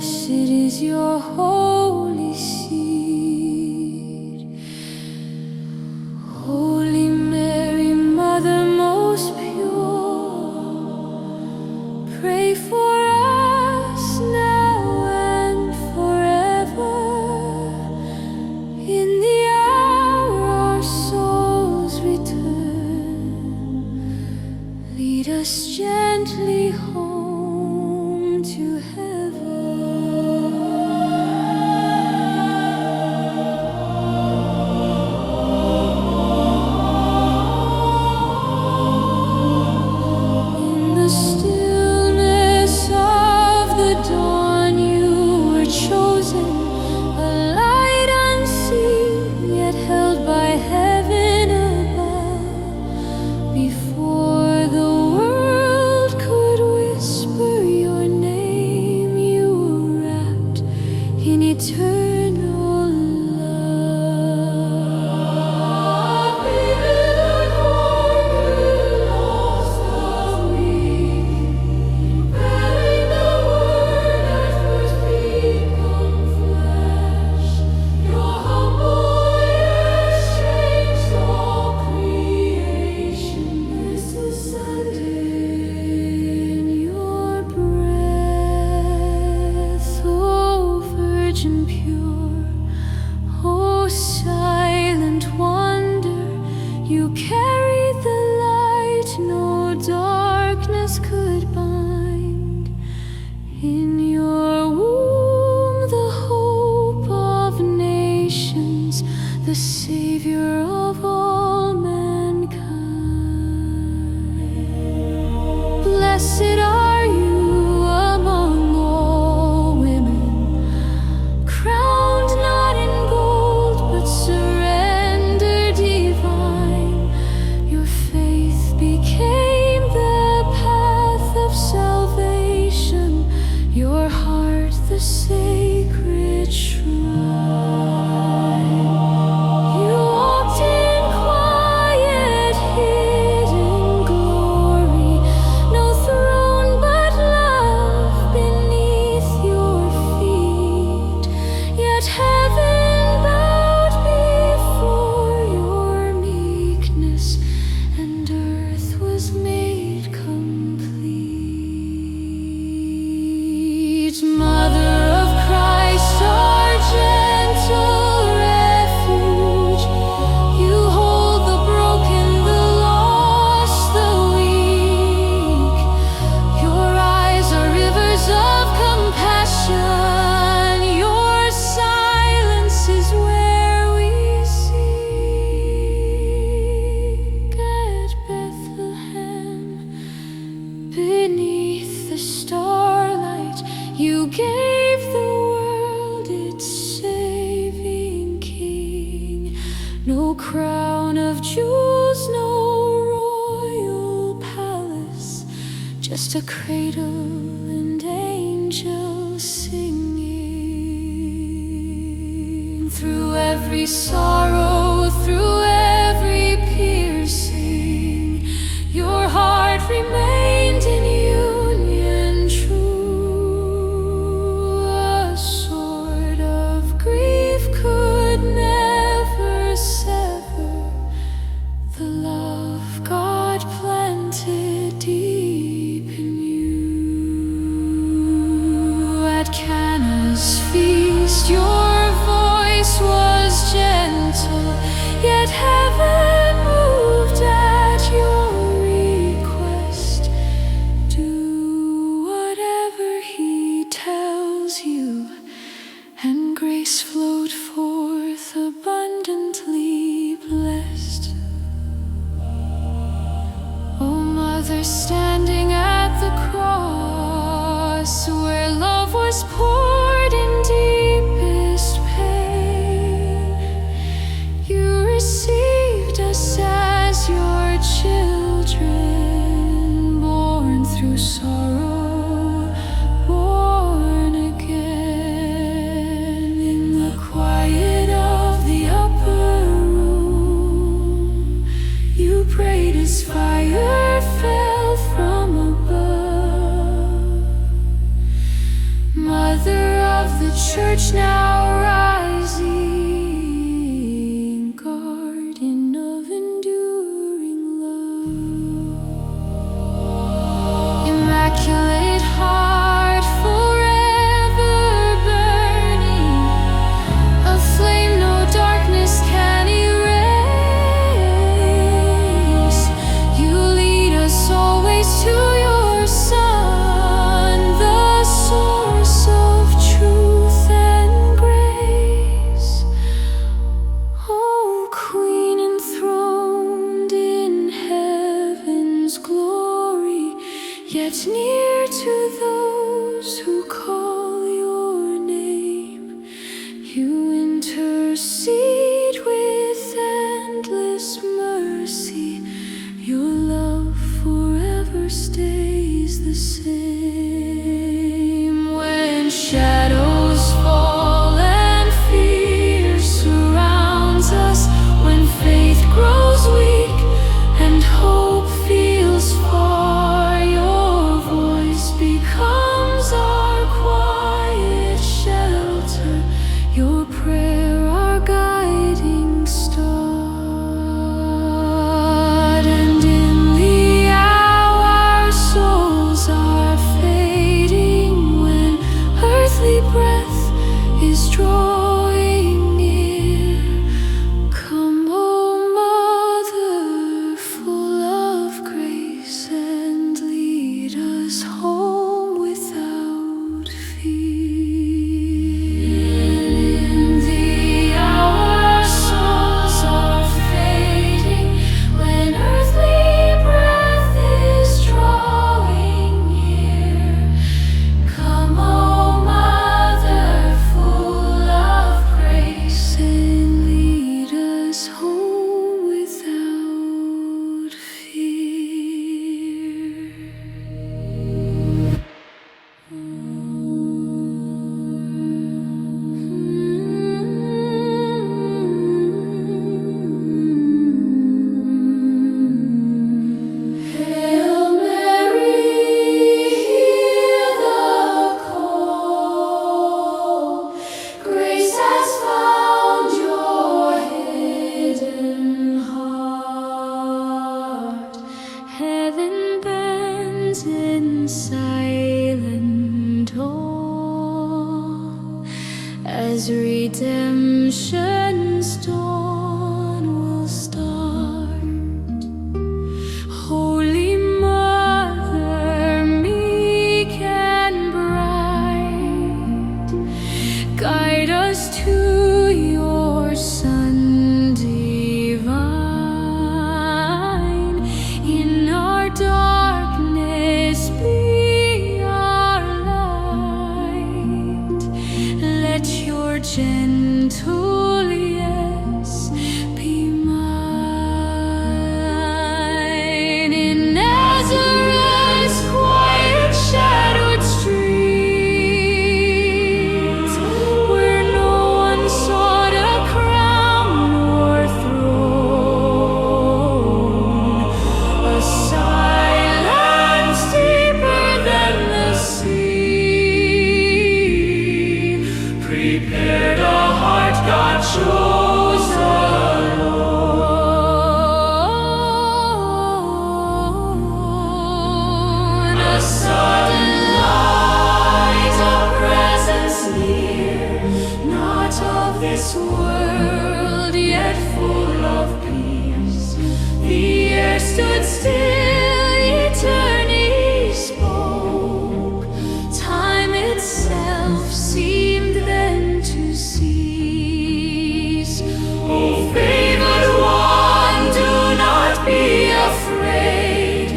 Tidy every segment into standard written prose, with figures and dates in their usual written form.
blessed is your holy seed. Holy Mary, Mother most pure, pray for us now and forever. In the hour our souls return, lead us gently home to heaven. In the stillness of the dawn you were chosen, a light unseen yet held by heaven above. Before the world could whisper your name, you were wrapped in eternal love. Even the corn lost of me, bearing the word at first become flesh. Your humble yes changed all creation. This was in your breath, O Virgin pure, O silent wonder. You carried the light no darkness could bind. In your womb the hope of nations, the Savior of all mankind. Blessed are you among all women, crowned not in gold but surrender divine. Your faith became the path of salvation, your heart the sacred shrine. You walked in quiet, hidden glory, no throne but love beneath your feet. Yet heaven bowed before your meekness, and earth was made complete. Mother of Christ, our gentle refuge, you hold the broken, the lost, the weak. Your eyes are rivers of compassion, your silence is where we seek. At Bethlehem, beneath the starlight, you gave the world its saving King. No crown of jewels, no royal palace, just a cradle and angels singing. Through every sorrow, through every piercing, your heart remained in union true. A sword of grief could never sever the love God planted deep in you. At Cana's feast, your voice was gentle, yet heaven moved at your request. Do whatever he tells you, and grace flowed forth abundantly blessed. O Mother standing at the cross, where love was poured in deepest pain, you received us as your children, born through sorrow, born again. In the quiet of the upper room, you prayed as fire fell from above. Mother church now rising, garden of enduring love. Immaculate heart forever burning, a flame no darkness can erase. You lead us always to your Son, the source of truth and grace. Oh, Queen enthroned in heaven's glory, yet near to those who call your name. You intercede with endless mercy. Your love forever stays the same. When shadows fall and fear surrounds us, when faith grows weak and hope feels far, your voice becomes our quiet shelter, your prayer our guiding star. And in the hour our souls are fading, when earthly breath is drawing near, come, O Mother, full of grace, and lead us home without fear. In the hour our souls are fading, when earthly breath is drawing near, come, O Mother, full of grace, and lead us home without fear. Hail Mary, hear the call. Grace has found your hidden heart. Heaven bends in silent awe as redemption's dawn will start. Holy Mother, meek and bright, guide us to your Son divine. In our darkness, be our light. Let your gentle yes be mine. In Nazareth's quiet shadowed streets, where no one sought a crown or throne, a silence deeper than the sea prepared a heart God chose alone. A sudden light, a presence near, not of this world, yet full of peace. The air stood still, eternity spoke. Time itself seemed then to cease. Oh, favored one, do not be afraid.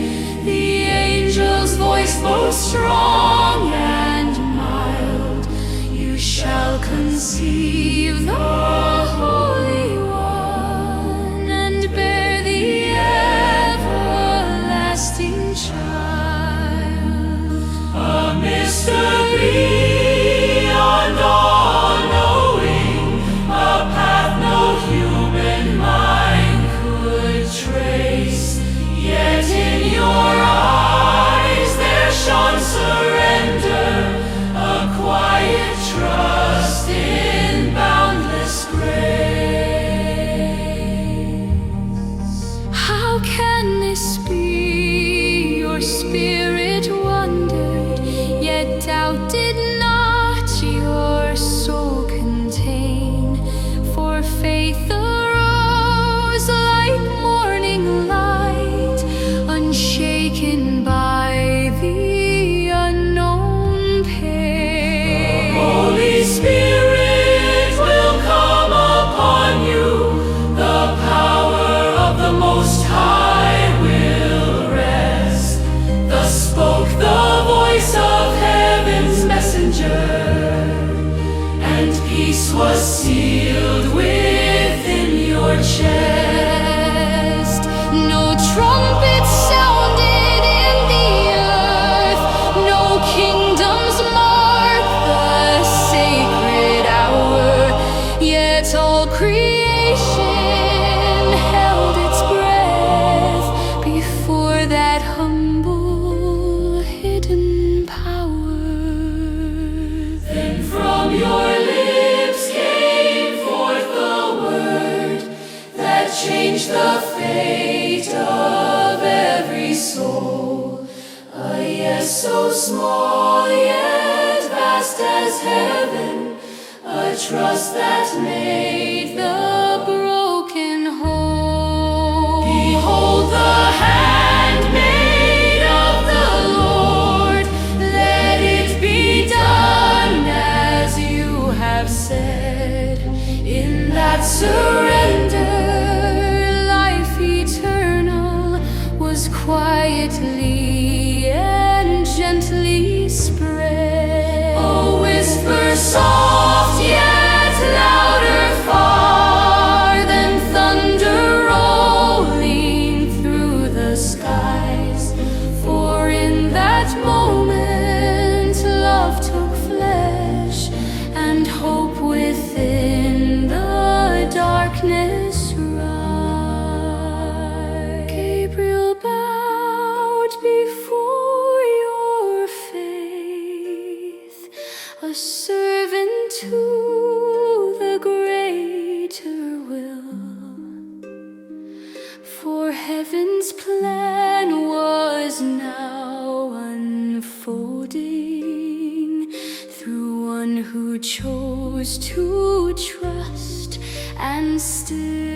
The angel's voice both strong and mild. You shall conceive the spoke the voice of heaven's messenger, and peace was sealed within your chest. No trumpet sounded in the earth, no kingdoms mark the sacred hour, yet all creation held its breath before that humble hidden power. Then from your lips came forth the word that changed the fate of every soul. A yes so small yet vast as heaven, a trust that made the broken whole. Behold the handmaid of the Lord, let it be done as you have said. In that surrender, life eternal was quietly and gently spread. A whisper soft yet louder far than thunder rolling through the skies. For in that moment love took flesh, and hope within the darkness rise. Gabriel bowed before your faith, a servant to the greater will. For heaven's plan was now unfolding through one who chose to trust and still.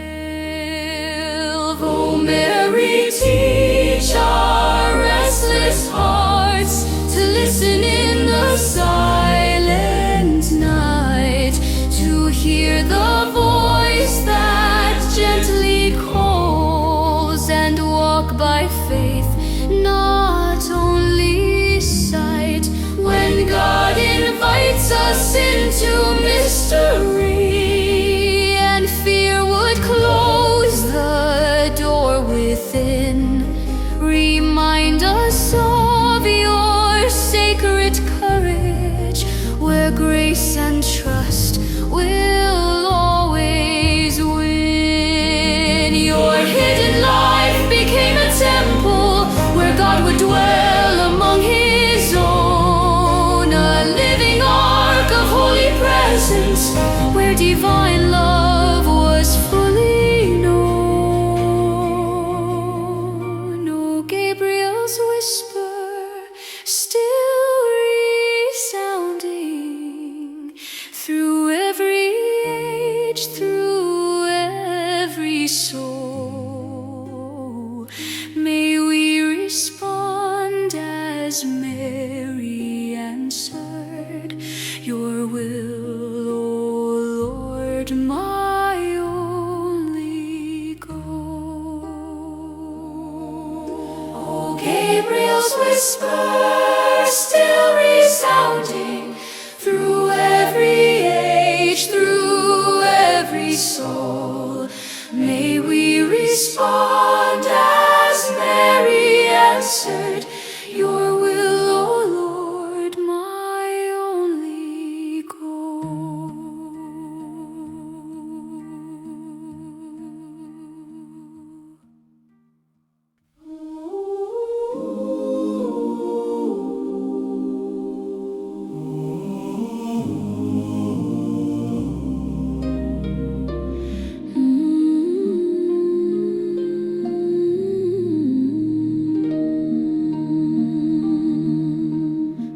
Oh Mary, teach our restless hearts to listen in the silent night, to hear the voice that gently calls, and walk by faith, not only sight. When God invites us into mystery, and fear would close the door within, remind us of your sacred courage, where grace and trust will always win. Your hidden life became a temple where God would dwell among his own, a living ark of holy presence where divine love was fully known. Oh, Gabriel's whisper still resounding through every age, through every soul. May we respond as Mary answered, your will, O Lord, my only goal. Oh, Gabriel's whisper still resounding through every age, through every soul. May we respond as Mary answered, your will, O Lord, my only goal.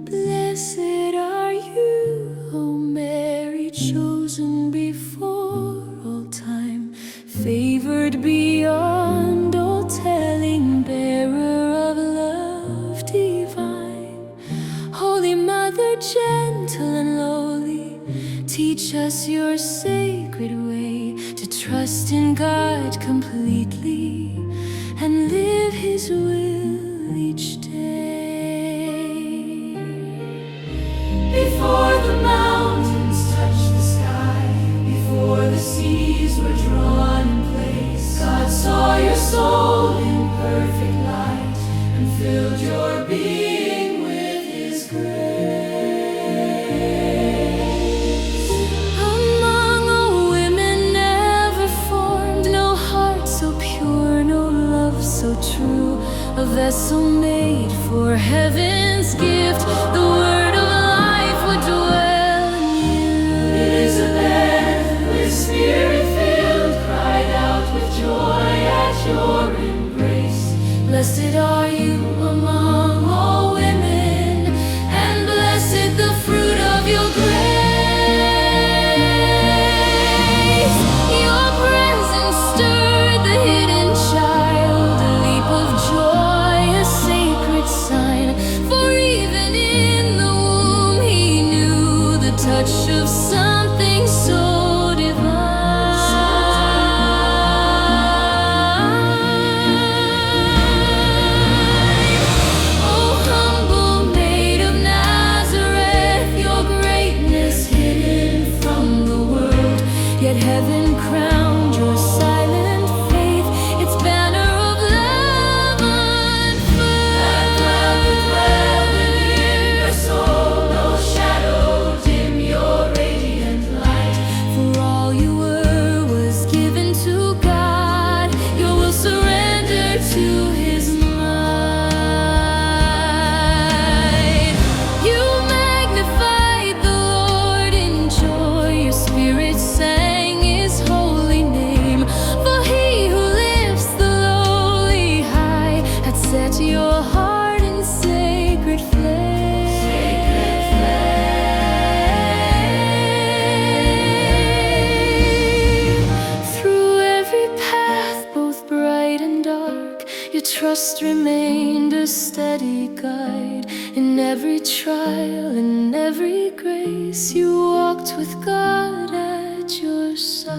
Blessed are you, O Mary, chosen before all time, favored beyond all telling, bearer of love divine. Holy Mother, gentle and lowly, teach us your sacred way, to trust in God completely and live his will each day. trees were drawn in place. God saw your soul in perfect light and filled your being with His grace. Among all women ever formed, no heart so pure, no love so true, a vessel made for heaven's gift. The word of life would dwell in you. Elizabeth, with spirit filled, cried out with joy at your embrace. Blessed are you among all women, and blessed the fruit of your grace. Your presence stirred the hidden child, a leap of joy, a sacred sign. For even in the womb he knew the touch of something so divine. Oh, humble maid of Nazareth, your greatness hidden from the world, yet heaven crowned your silent faith, its banner of love unfurled. That cloud would dwell within your soul, no shadow dim your radiant light. For all you were was given to God, your will surrender to His might. You magnified the Lord in joy, your spirit sang His holy name. For He who lifts the lowly high had set your heart in sacred flame. Through every path, both bright and dark, your trust remained a steady guide. In every trial, in every grace, you walked with God at your side.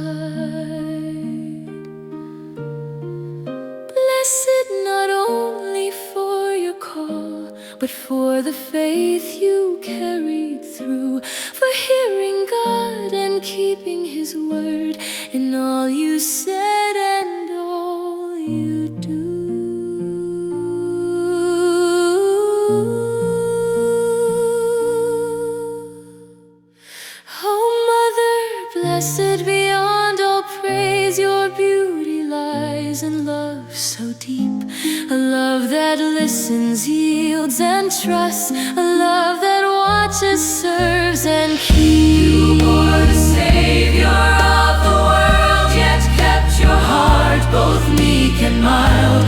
Blessed not only for your call, but for the faith you carried through, for hearing God and keeping His word in all you said and all you do. Oh, Mother, blessed beyond all praise, your beauty lies in love so deep, a love that listens, yields, and trusts, a love that watches, serves, and keeps. You bore the Savior of the world, yet kept your heart both meek and mild.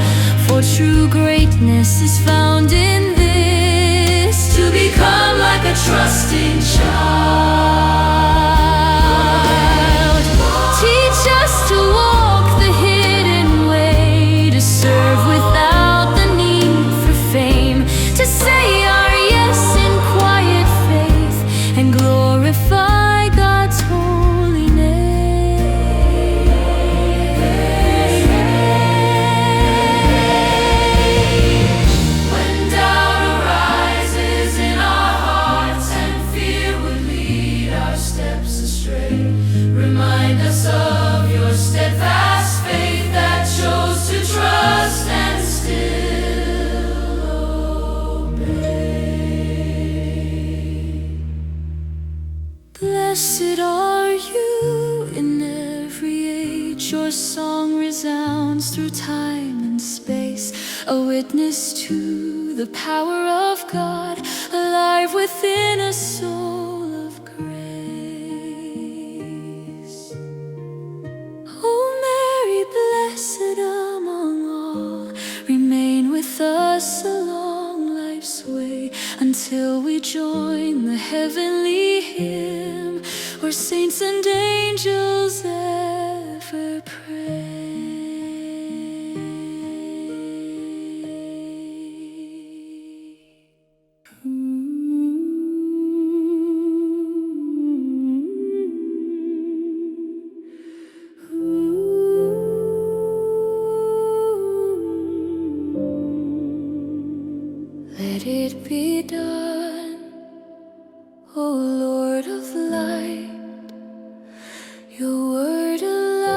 For true greatness is found in this, to become like a trusting child. Teach us to walk the hidden way, to serve without the need for fame, to say our yes in quiet faith and glorify God's holy name. When doubt arises in our hearts and fear would lead our steps astray, remind us of your steadfast faith that chose to trust and still obey. Blessed are you in every age, your song resounds through time and space, a witness to the power of God, alive within a soul of grace. Oh, Mary, blessed among all, remain with us along life's way, until we join the heavenly hymn, where saints and angels ever pray. Let it be done, O Lord of light. Your word alive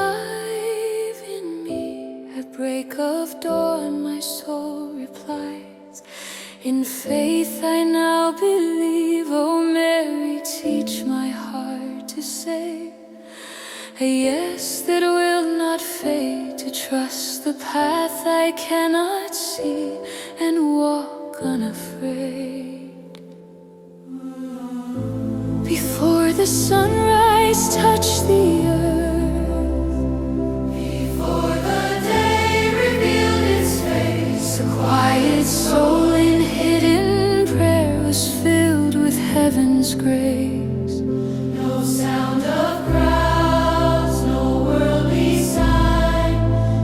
I now believe. Oh Mary, teach my heart to say a yes that will not fade, to trust the path I cannot see and walk unafraid. Before the sunrise touched the earth, before the day revealed its face, a quiet soul in hidden prayer was filled with heaven's grace. No sound of crowds, no worldly sign,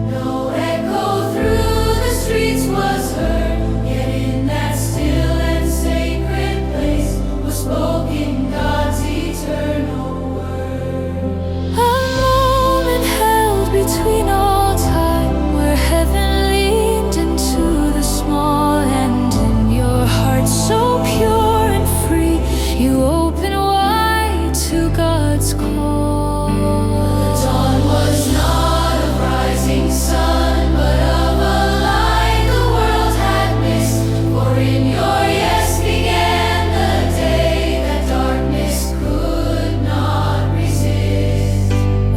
no echo through the streets was heard, yet in that still and sacred place was spoken God's eternal word. A moment held between all time, where heaven leaned into the small, and in your heart so pure and free, you open wide to God's call. The dawn was not of rising sun, but of a light the world had missed. For in your yes began the day that darkness could not resist.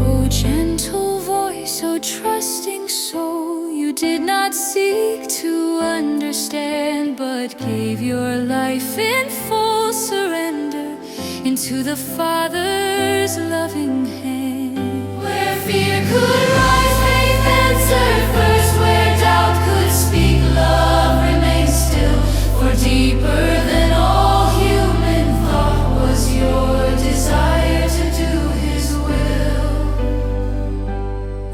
Oh gentle voice, oh trusting soul, you did not seek to understand, but gave your life in full surrender into the Father's loving hand. Where fear could rise, faith answered first. Where doubt could speak, love remained still. For deeper than all human thought was your desire to do His will.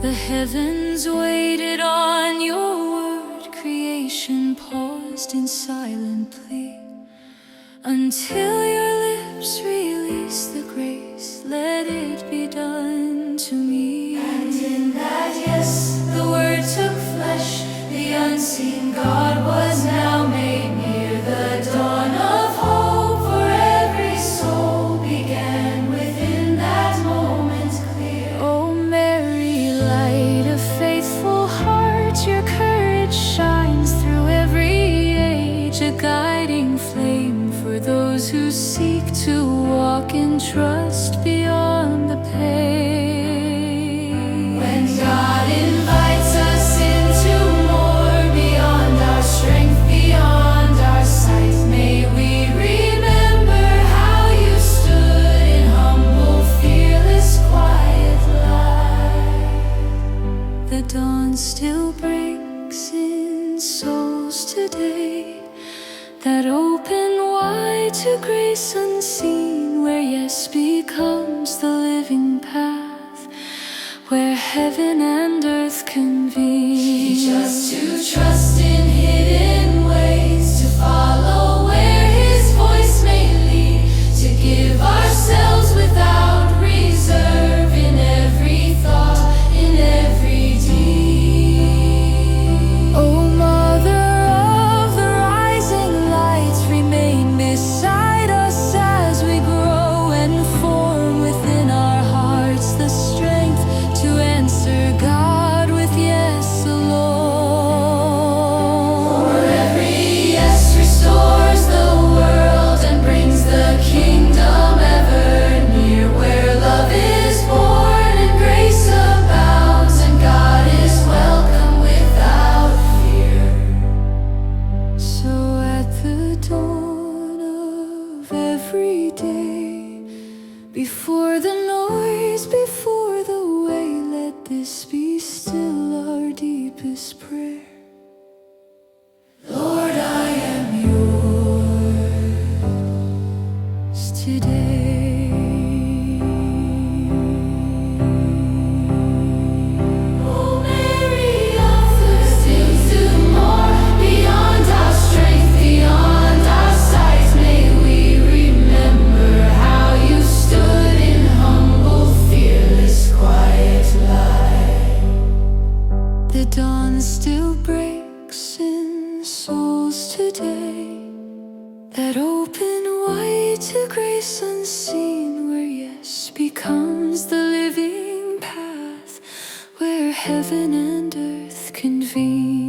The heavens waited on your word, creation paused in silent plea, until your lips released the grace, let it be done to me. And in that yes, the word took flesh, the unseen God was now made near. The dawn of hope for every soul began within that moment clear. Oh Mary, light of faithful heart, your courage shines through every age, a guiding flame for those who seek to walk in trust beyond the pain. When God invites us into more, beyond our strength, beyond our sight, may we remember how you stood in humble, fearless, quiet light. The dawn still breaks in souls today that open wide to grace unseen, where yes becomes the living path, where heaven and earth convene. Teach us to trust in hidden ways, to follow where His voice may lead, to give ourselves without reserve in every thought, in every deed. Oh Mother of the rising lights, remain beside us as we grow and form within our hearts the strength to answer God with yes alone. For every yes restores the world and brings the kingdom ever near, where love is born and grace abounds and God is welcome without fear. So at the dawn of every day, before the noise, before the way, let this be still our deepest prayer. Lord, I am yours today. Oh Mary, offers things to more, beyond our strength, beyond our sight. May we remember how you stood in humble, fearless, quiet light. The dawn still breaks in souls today that open wide to grace unseen, where yes becomes the living path, where heaven and earth convene.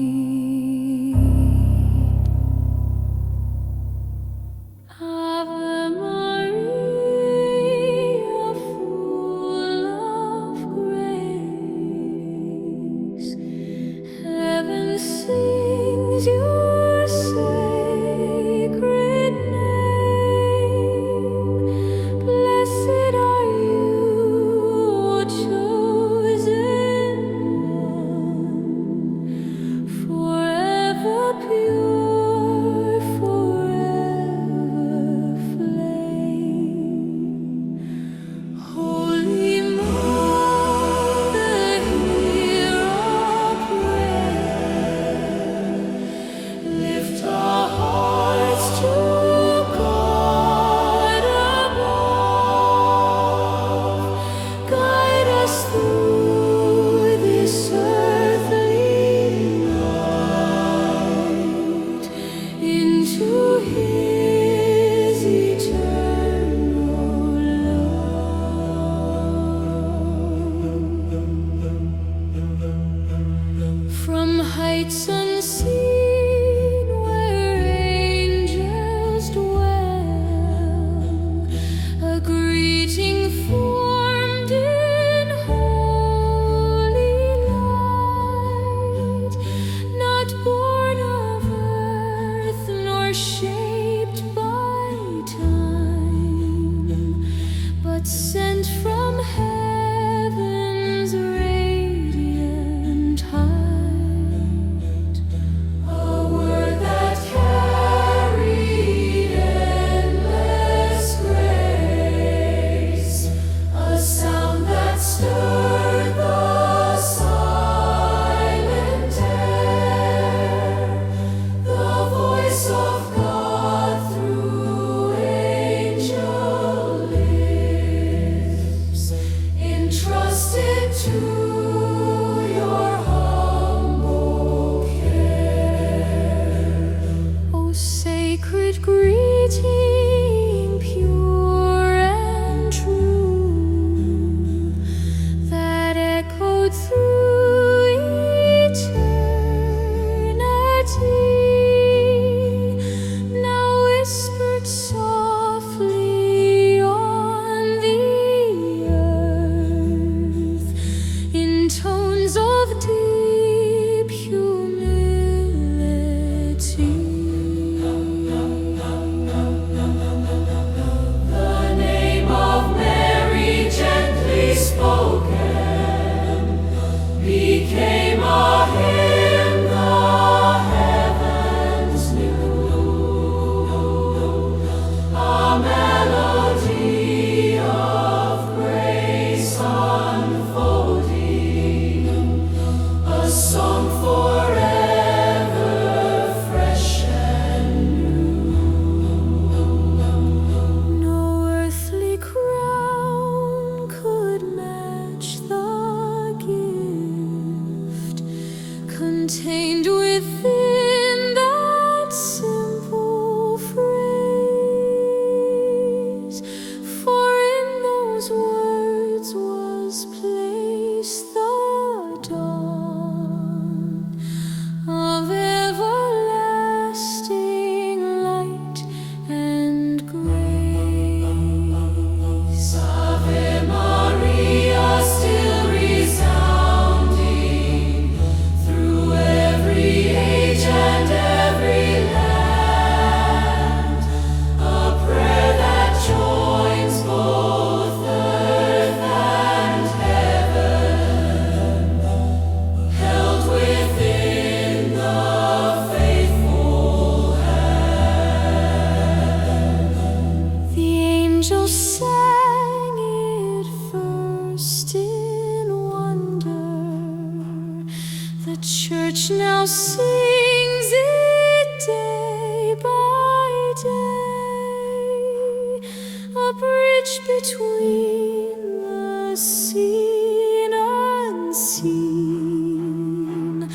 between the seen and unseen,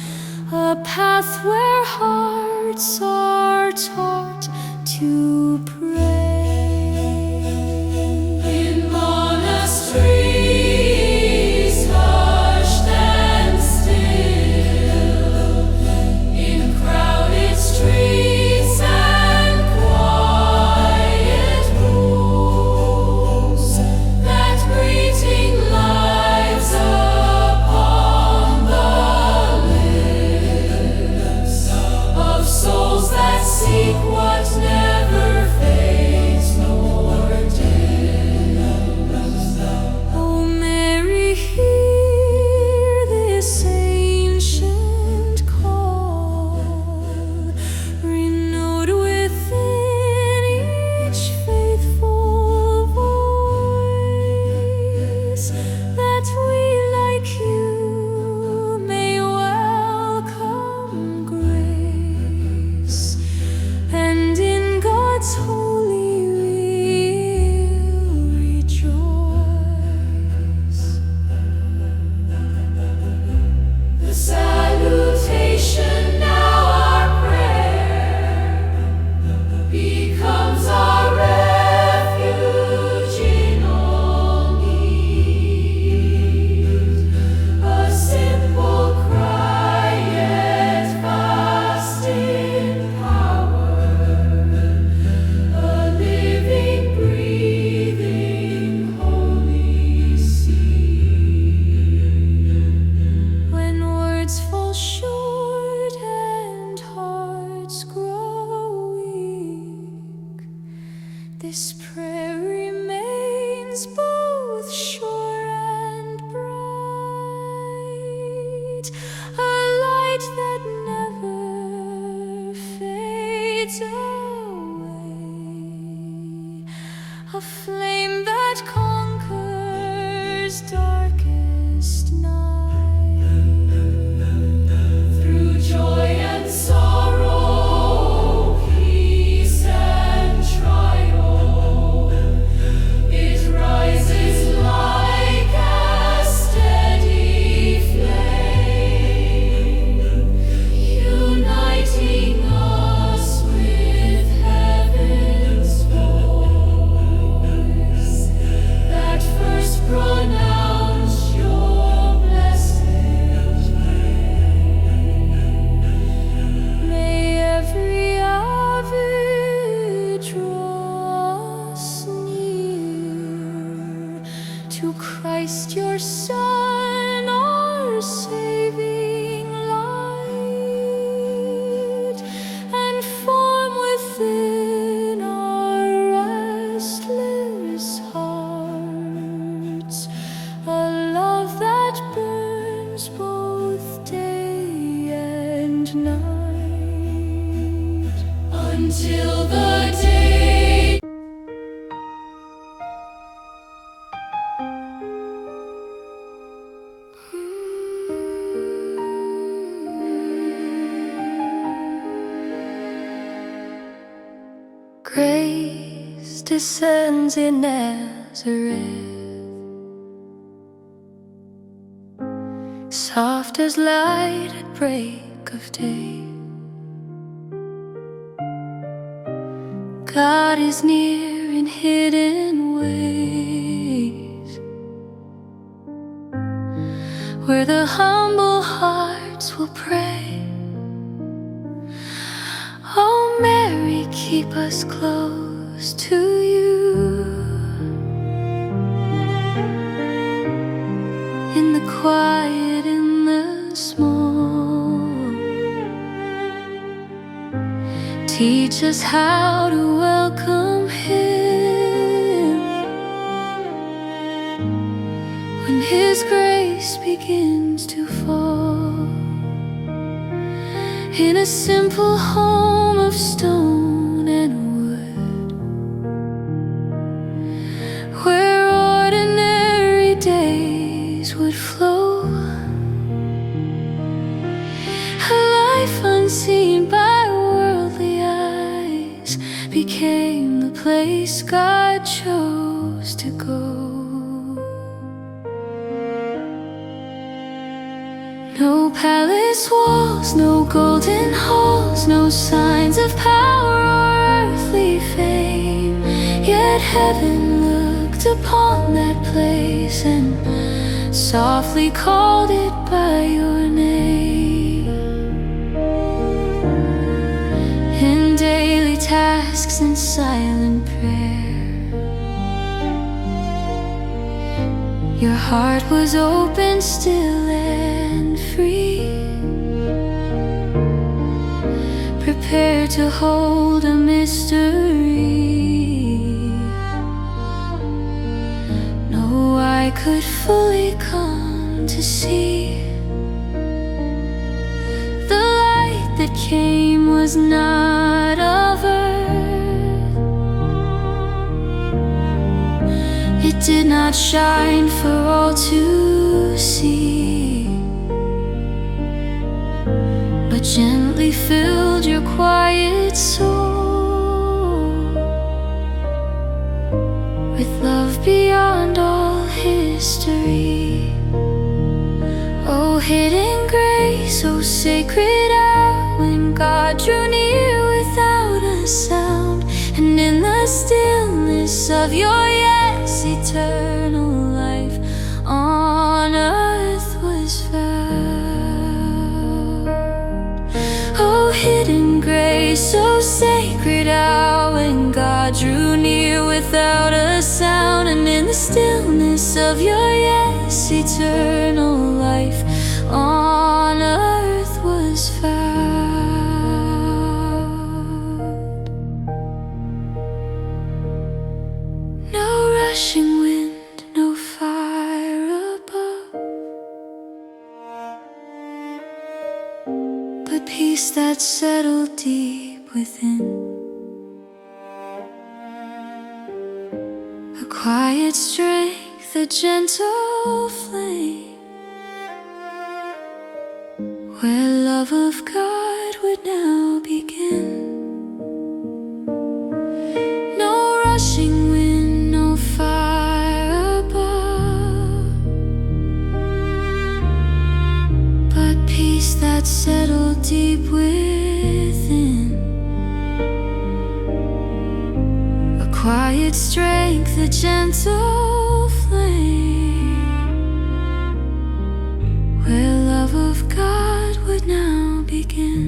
a path where hearts are taught to pray. In monasteries hushed and still, in crowded streets and quiet rooms, that greeting lives upon the lips of souls that seek what never fades nor dims. O Mary, hear this ancient call, renewed within each faithful voice, that we like you may welcome grace, and in God's holy will rejoice. The salutation, now our prayer, becomes our refuge in all need. A simple cry, yet vast in power, a living, breathing, holy seed. When words fall short and hearts grow weak, this prayer remains both sure and bright, a light that never fades away, a flame that conquers darkest night. Through joy and sorrow, peace and trial, it rises like a steady flame, uniting us with heaven's voice that first pronounced your blessed name. May every Ave draw us near to Christ your Son, our saving light, and form within our restless hearts a love that burns both day and night, until the day. Grace descends in Nazareth, soft as light at break of day. God is near in hidden ways, where the humble hearts will pray. Oh Mary, keep us close to you, in the quiet, in the small. Teach us how to welcome Him when His grace begins to fall, in a simple home of stone and wood, where ordinary days would flow, a life unseen by worldly eyes became the place God chose. chose to go. No palace walls, no golden halls, no signs of power or earthly fame. Yet heaven looked upon that place and softly called it by your name. In daily tasks and silent prayer, your heart was open, still and free, prepared to hold a mystery no eye could fully come to see. The light that came was not of earth. It did not shine for all to see, but gently filled your quiet soul with love beyond all history. Oh, hidden grace, oh, sacred hour, when God drew near without a sound, and in the stillness of your yes, eternal life on earth was found. Oh, hidden grace, so sacred hour, when God drew near without a sound, and in the stillness of your yes, eternal life on earth was found. No rushing wind, no fire above, but peace that settled deep within. A quiet strength, a gentle flame, where love of God would now begin. No rushing wind, no fire above, but peace that settled deep within. A quiet strength, a gentle flame, where love of God would now begin.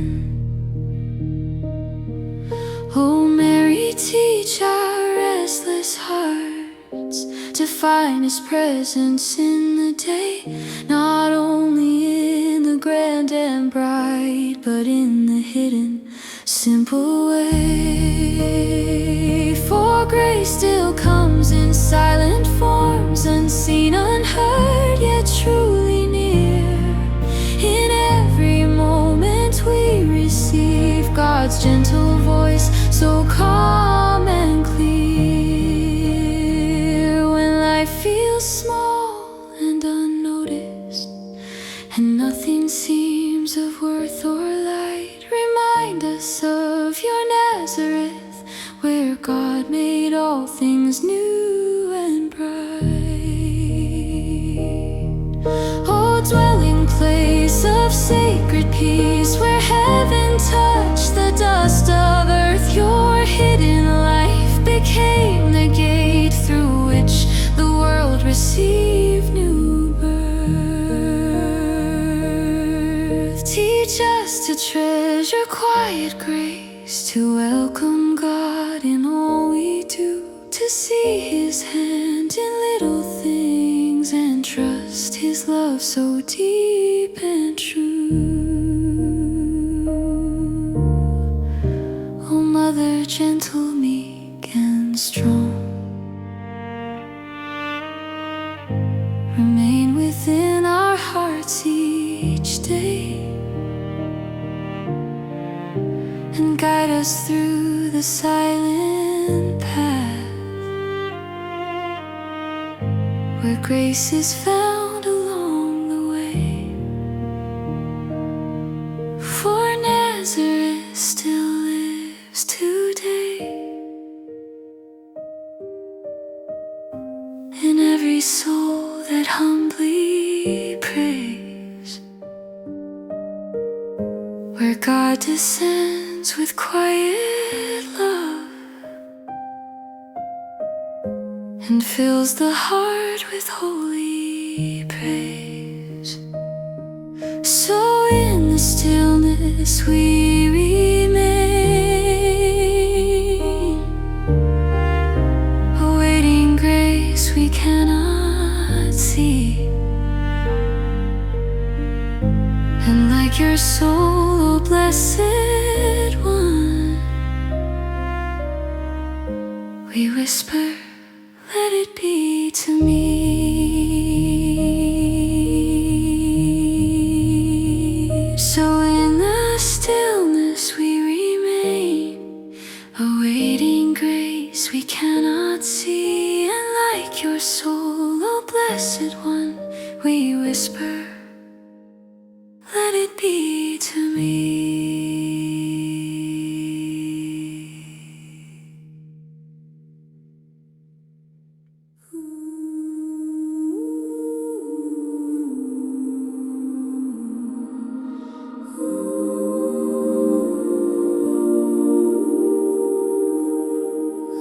Oh, Mary, teach our restless hearts to find His presence in the day, not only in the grand and bright, but in the hidden, simple way. For grace still comes in silent forms, unseen, unheard, yet truly near. In every moment we receive God's gentle voice, so calm and clear. When life feels small and unnoticed, and nothing seems of worth or light, remind us of your Nazareth, where God made all things new and bright. Oh, dwelling place of sacred peace, where heaven touched the dust of earth, your hidden life became the gate through which the world received new birth. Teach us to treasure quiet grace, to welcome God in all we do, to see His hand in little things, and trust His love so deep and true. Oh, Mother, gentle, meek, and strong, remain within our hearts each day, and guide us through the silent path, where grace is found along the way. For Nazareth still lives today. every soul that humbly prays, where God descends with quiet love and fills the heart with holy praise. So in the stillness we remain, awaiting grace we cannot see. And like your soul, O blessed one, we whisper, let it be to me. So in the stillness we remain, awaiting grace we cannot see. And like your soul, O blessed one, we whisper, let it be to me.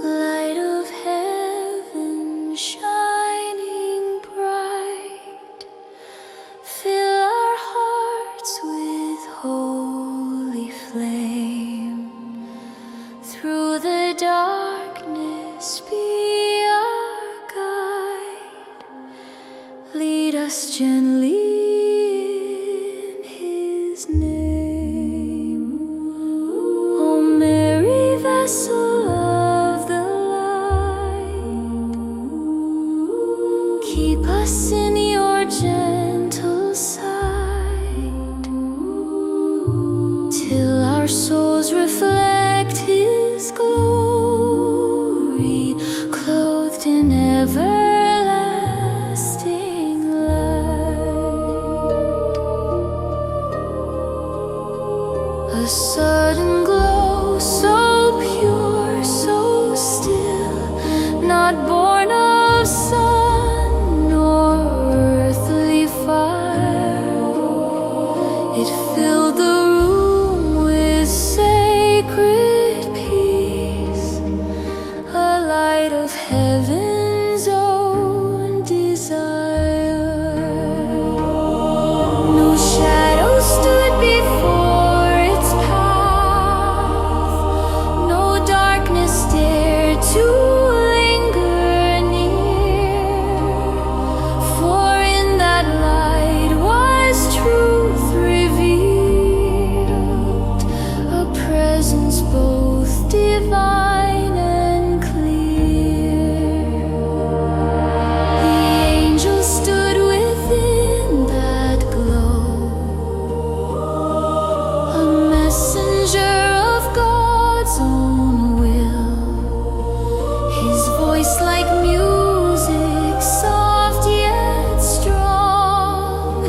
Light of heaven shining bright, fill our hearts with holy flame. Through the darkness be our guide, lead us gently in His name. O Mary, vessel of the light, keep us in your gentle sight, till our souls reflect His glory, clothed in everlasting light. A sudden glow, so pure, so still, not born of sun nor earthly fire, it filled the room with sacred peace, a light of heaven's own desire. No shadow stood before its path, no darkness dared to linger near, for in that light was truth revealed, a presence both divine and clear. The angel stood within that glow, a messenger of God's own will, his voice like music, soft yet strong,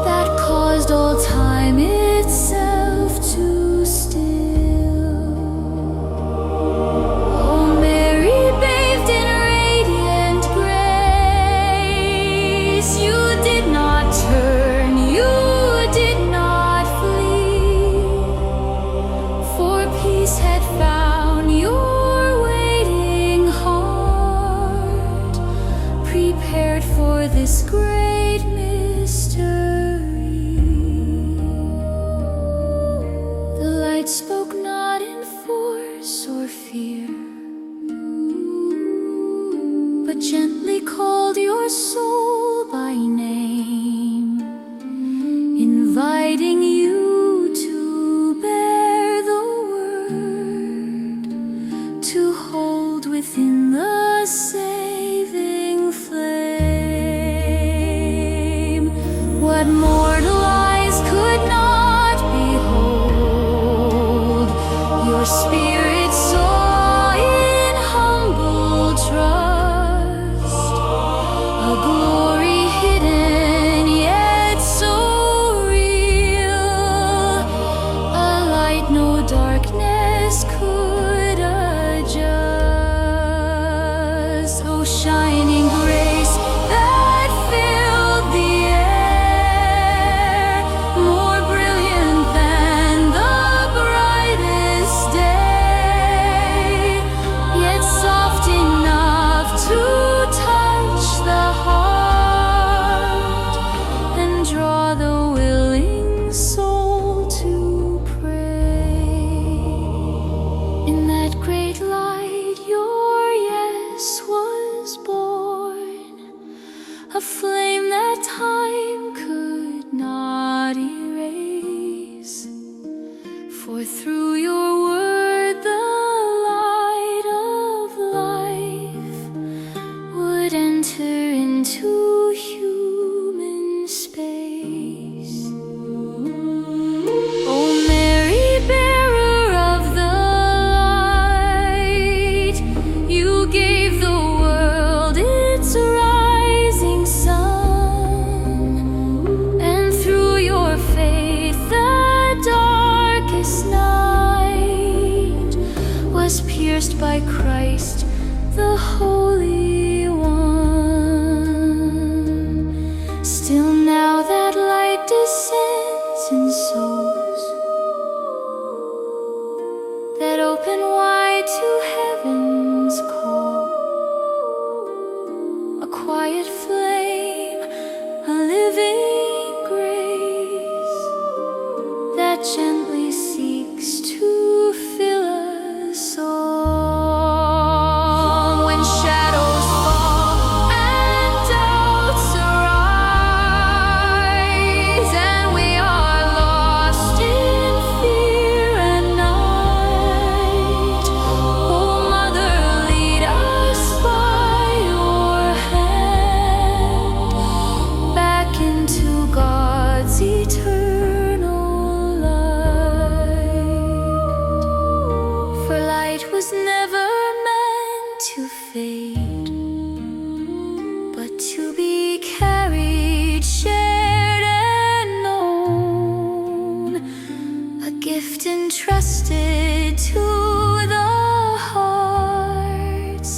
that caused all time itself to still. O Mary, bathed in radiant grace, you did not turn, you did not flee, for peace had found your waiting heart, prepared for this great mystery. The light spoke not in force or fear, but gently called your soul by name, inviting you to bear the word, to hold within the saving flame. What mortal eyes could not behold, your spirit saw in humble trust, a glory hidden yet so real, a light no darkness could adjust. O shining grace, pierced by Christ, the Holy One. Still now that light descends in souls that open wide to heaven's call. A quiet flame, a living grace that gently seeks to fill us all. When shadows fall and doubts arise, and we are lost in fear and night, oh Mother, lead us by your hand back into God's eternal light. For light was never meant to fade, but to be carried, shared, and known, a gift entrusted to the hearts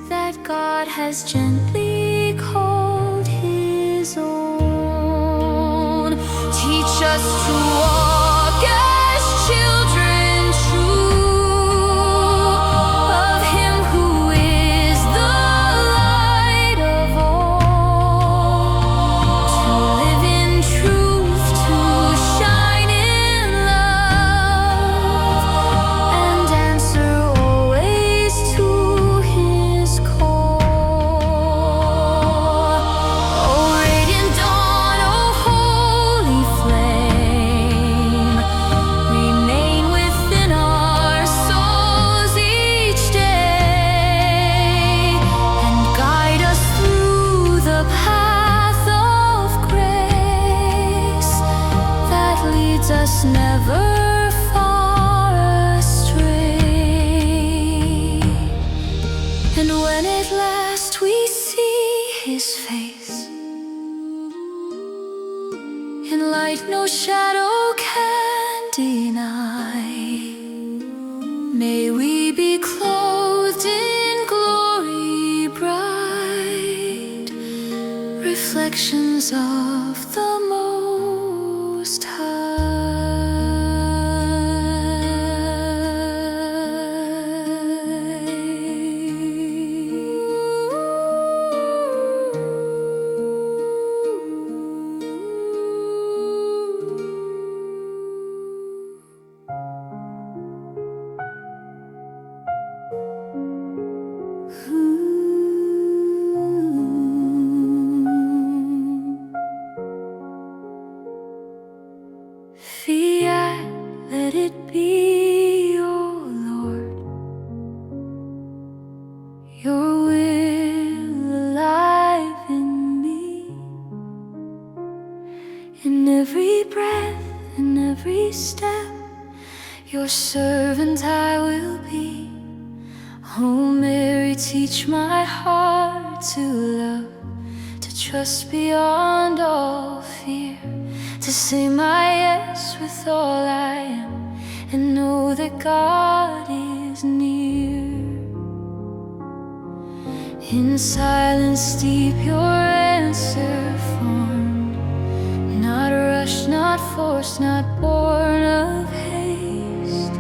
that God has gently called His own. Teach us to walk as children true of Him who is the light of all, to live in truth, to shine in love, and answer always to His call. Oh radiant dawn, oh holy flame, remain within our souls each day, and guide us through the path of grace that leads us never far astray. And when at last we see His face, in light no shadow can deny, may we be clothed in glory bright, reflections of the Most Fiat, let it be, O Lord, your will alive in me. In every breath, in every step, your servant I will be. Oh Mary, teach my heart to love, to trust beyond all fear, to say my yes with all I am, and know that God is near. In silence deep your answer formed, not rushed, not forced, not born of haste,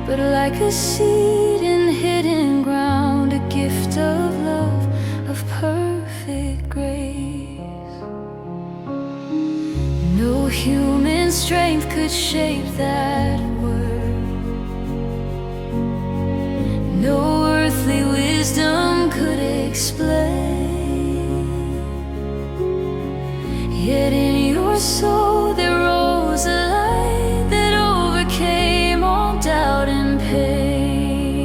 but like a seed in hidden ground, a gift of love, of perfect grace. No human strength could shape that word, no earthly wisdom could explain. Yet in your soul there rose a light that overcame all doubt and pain.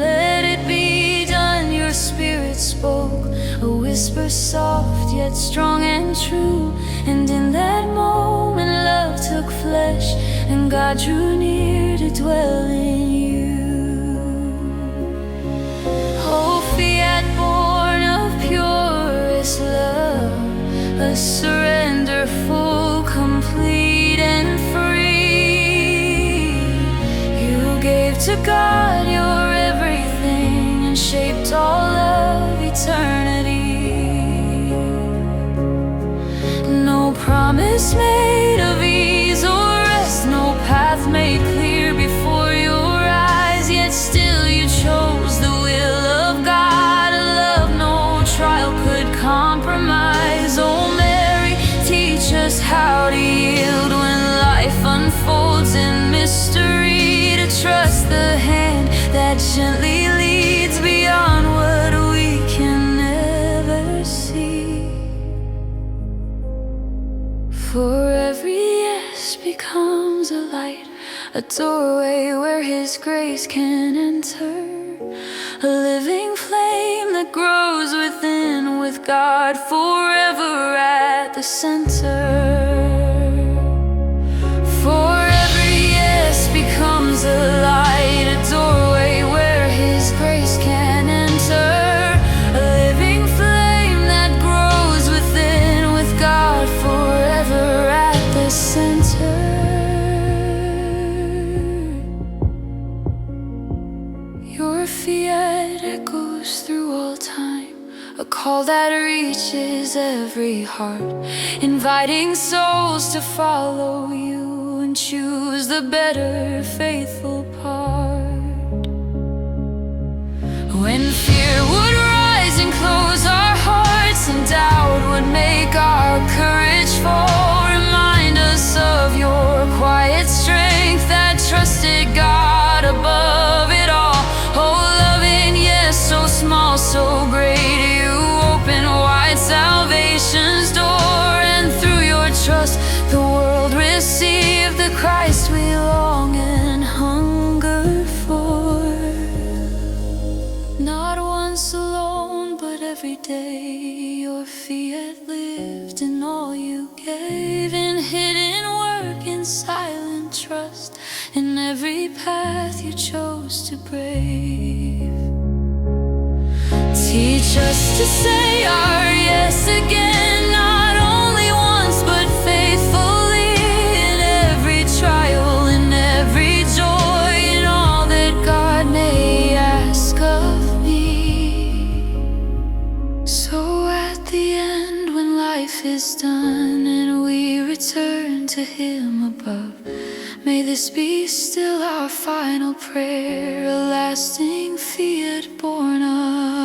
Let it be done, your spirit spoke, a whisper soft yet strong and true. And in that moment love took flesh, and God drew near to dwell in you. Oh Fiat, born of purest love, a surrender full, complete and free, you gave to God, you're everything, and shaped all of eternity. No promise made of ease or rest, no path made clear before your eyes, yet still you chose the will of God, a love no trial could compromise. Oh Mary, teach us how to yield when life unfolds in mystery, to trust the hand that gently leads beyond what we can never see. For every yes becomes a light, a doorway where His grace can enter, a living flame that grows within, with God forever at the center. For every yes becomes a light, a doorway where His grace can enter, a living flame that grows within, with God forever at the center. Your fiat echoes through all time, a call that reaches every heart, inviting souls to follow you and choose the better, faithful part. When fear would rise and close our hearts, and doubt would make our courage fall, remind us of your quiet strength that trusted God above it all. Oh loving, yes, so small, so great, you open wide salvation's door, and through your trust the world received the Christ we long and hunger for. Not once alone, but every day your fiat lived in all you gave, in hidden work, in silent trust, in every path you chose to brave. Teach us to say our yes again, not only once but faithfully, in every trial, in every joy, in all that God may ask of me. So at the end, when life is done and we return to Him above, may this be still our final prayer, a lasting fiat born of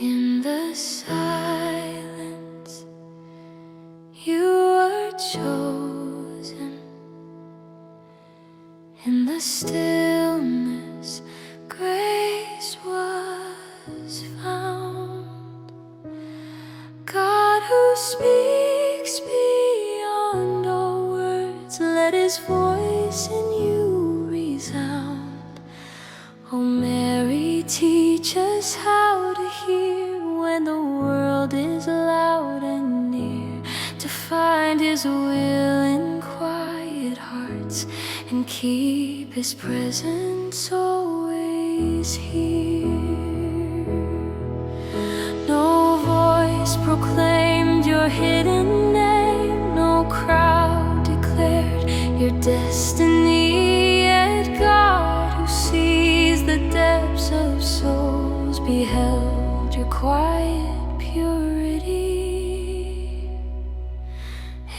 in the silence, you were chosen. In the stillness, grace was found. God who speaks beyond all words, let His voice in you resound. Oh Mary, teach us how to hear when the world is loud and near, to find His will in quiet hearts, and keep His presence always here. No voice proclaimed your hidden name, no crowd declared your destiny, yet God, who sees the depths of souls, beheld your quiet purity.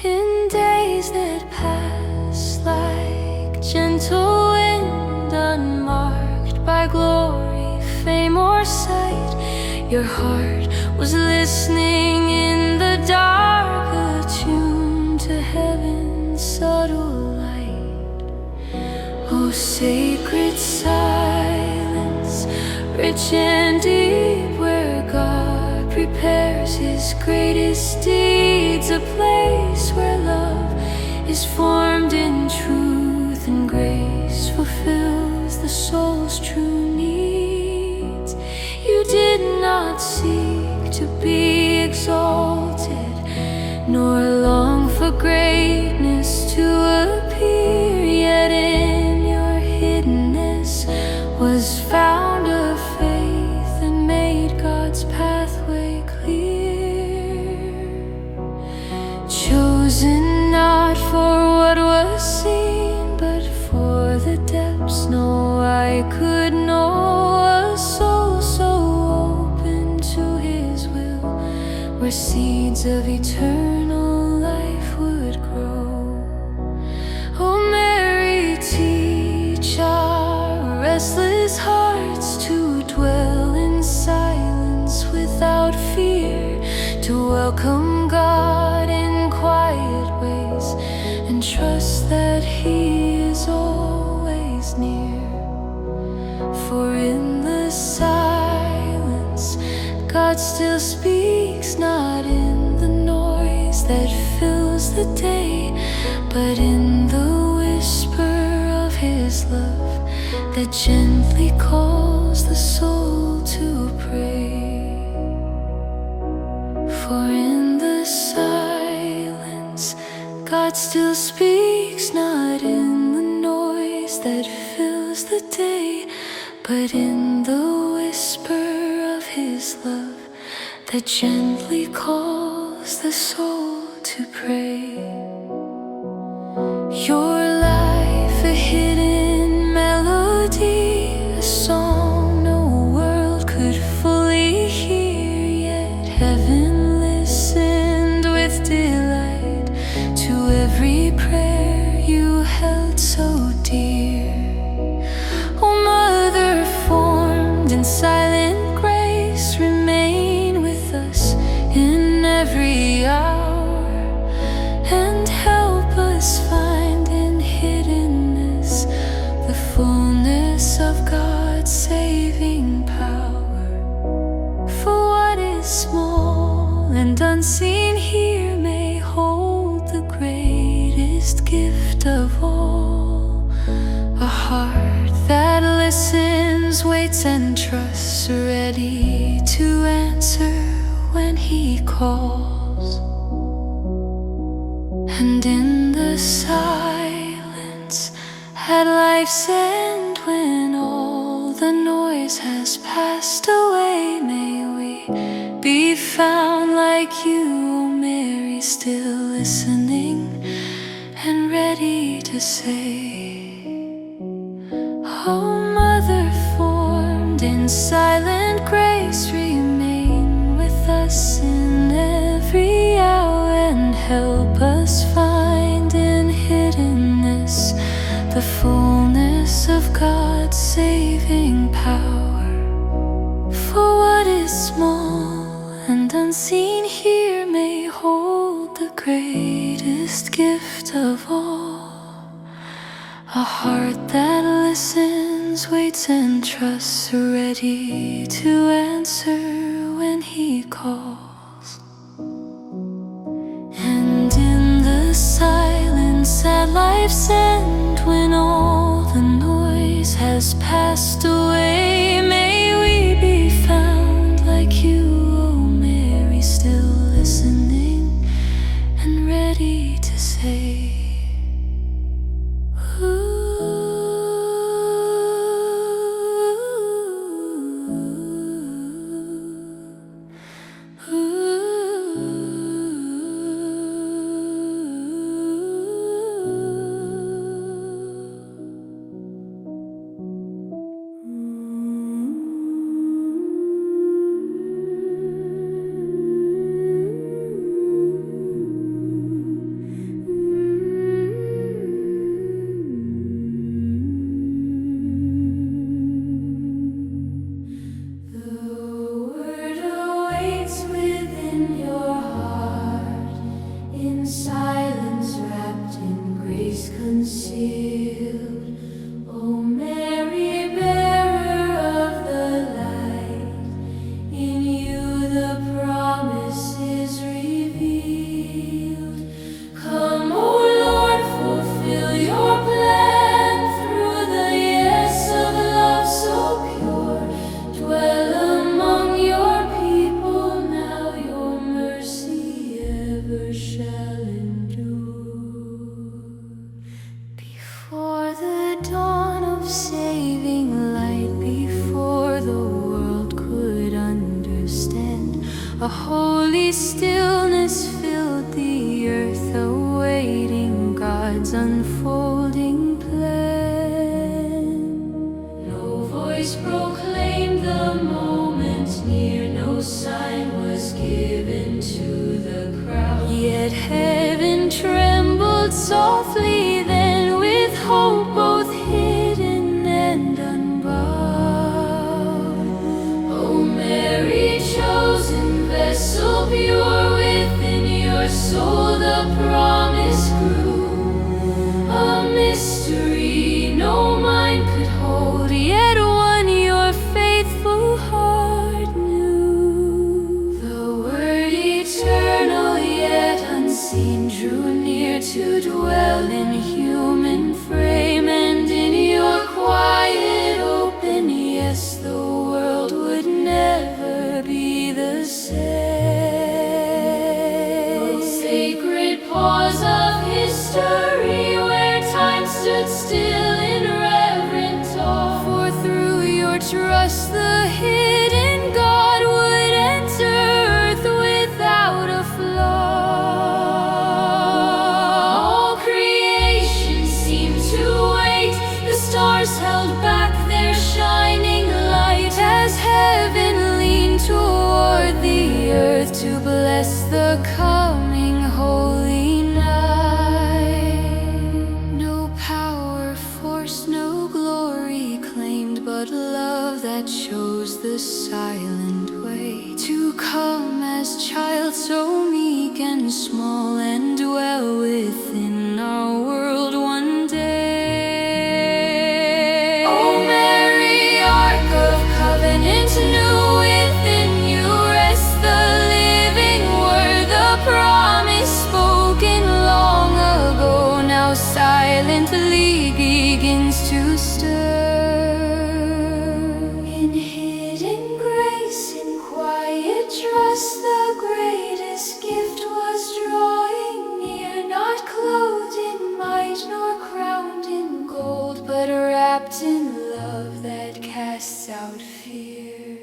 In days that pass like gentle wind, unmarked by glory, fame, or sight, your heart was listening in the dark, attuned to heaven's subtle light. Oh sacred silence, rich and deep, where God prepares His greatest deeds, a place where love is formed in truth, and grace fulfills the soul's true needs. You did not seek to be exalted, nor long for greatness to appear, yet in your hiddenness was found a faith that made God's pathway clear. Chosen not for what was seen, but for the depths no eye could know, a soul so open to His will, where seeds of eternal life would grow. Oh Mary, teach our restless hearts to dwell in silence without fear, to welcome God in quiet ways, and trust that He is always near. For in the silence God still speaks, not in the noise that fills the day, but in the whisper of His love that gently calls the soul to pray. For in the silence God still speaks, not in the noise that fills the day, but in the whisper of His love that gently calls the soul to pray. Your life a hidden melody, a song no world could fully hear, yet heaven listened with delight to every prayer you held so dear. Oh Mother, formed in silent grace, remain with us in every hour, and help us find in hiddenness the fullness of God's saving power. For what is small and unseen here may hold the greatest gift of all, a heart that listens, waits, and trusts, ready to answer when He calls. And in the silence at life's end, when all the noise has passed away, may we be found like you, O Mary, still listening and ready to say, oh Mother, formed in silent grace, remain with us in every hour, and help us find in hiddenness the fullness of God's saving power. For what is small and unseen here may hold the greatest gift of all, a heart that listens, waits, and trusts, ready to answer when He calls. And in the silence at life's end, when all the noise has passed away, may we be found like you, O Mary, still listening and ready to say, dawn of saving light before the world could understand. A holy stillness filled the earth, awaiting God's unfolding plan. No voice proclaimed the moment near, no sign was given to the crowd. Yet heaven trembled softly then, with hope both hidden and unbowed. O Mary, chosen vessel, pure within your soul the promise grew. A mystery no mind could hold, yet one your faithful heart knew. The Word eternal yet unseen drew near to dwell in human frame, and in your quiet open yes the world would never be the same. O sacred pause of history, where time stood still in reverent awe, for through your trust the hidden God would enter earth without a flaw. All creation seemed to wait, the stars held back their shining light, as heaven leaned toward the earth to bless the coming holy night. No power forced, no glory claimed, but love that chose the silent way to come as child, so meek and small, and dwell within our world one day. O Mary, Ark of Covenant, new within you rests the living Word, the promise spoken long ago, now silently begins to stir. In hidden grace, in quiet trust, the greatest gift was drawing near, not clothed in might nor crowned in gold, but wrapped in love that casts out fear.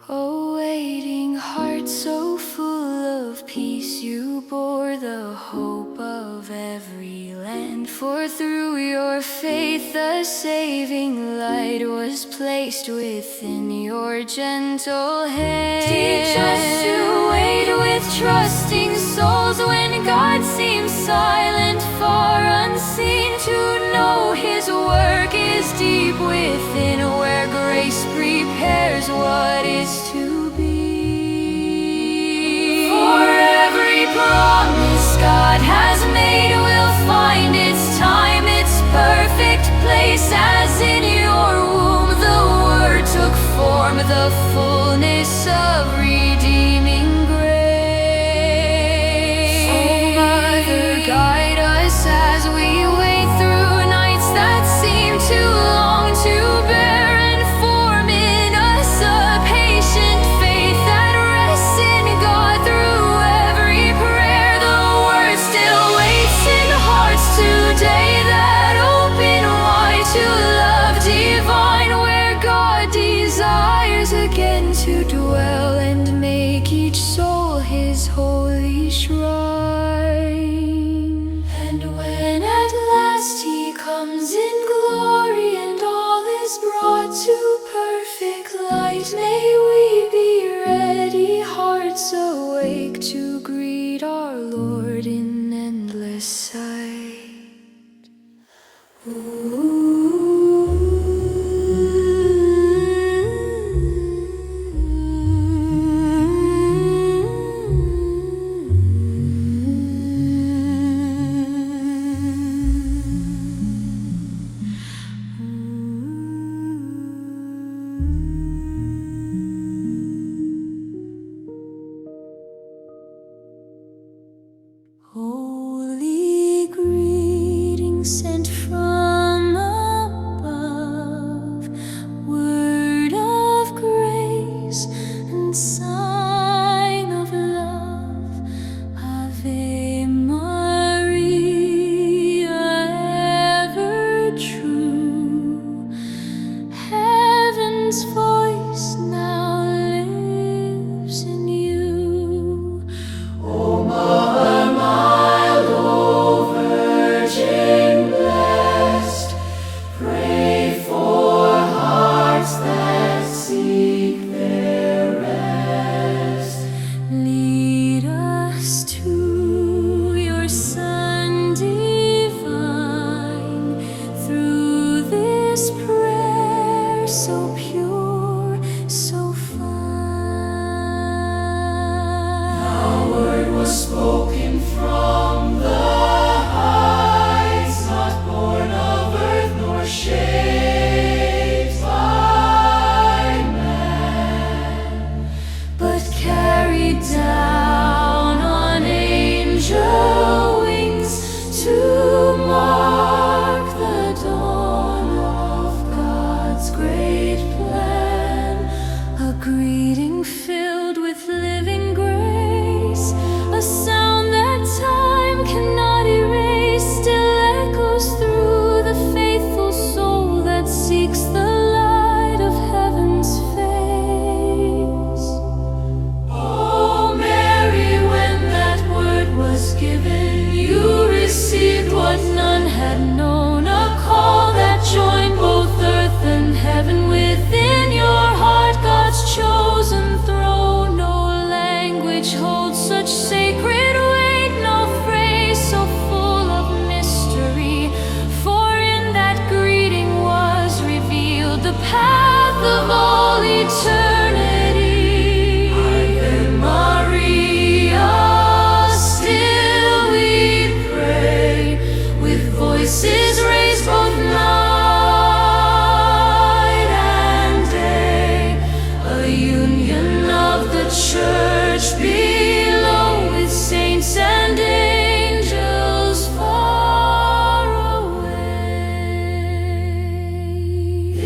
O waiting heart so full of peace, you bore the hope of every land, for through your faith the saving light was placed within your gentle hand. Teach us to wait with trusting souls when God seems silent, far unseen, to know His work is deep within, where grace prepares what is to be. For every promise God has made will find its time, its perfect place, as in your womb the Word took form, the fullness of redeeming grace. O Mother, guide us as we wait through nights that seem too long to bear, and form in us a patient faith that rests in God through every prayer. The Word still waits in hearts today that open wide to love divine, where God desires again to dwell and make each soul His holy shrine. And when at last He comes in glory and all is brought to perfect light, may we be ready, hearts awake to greet our Lord in endless sight. Holy greeting sent from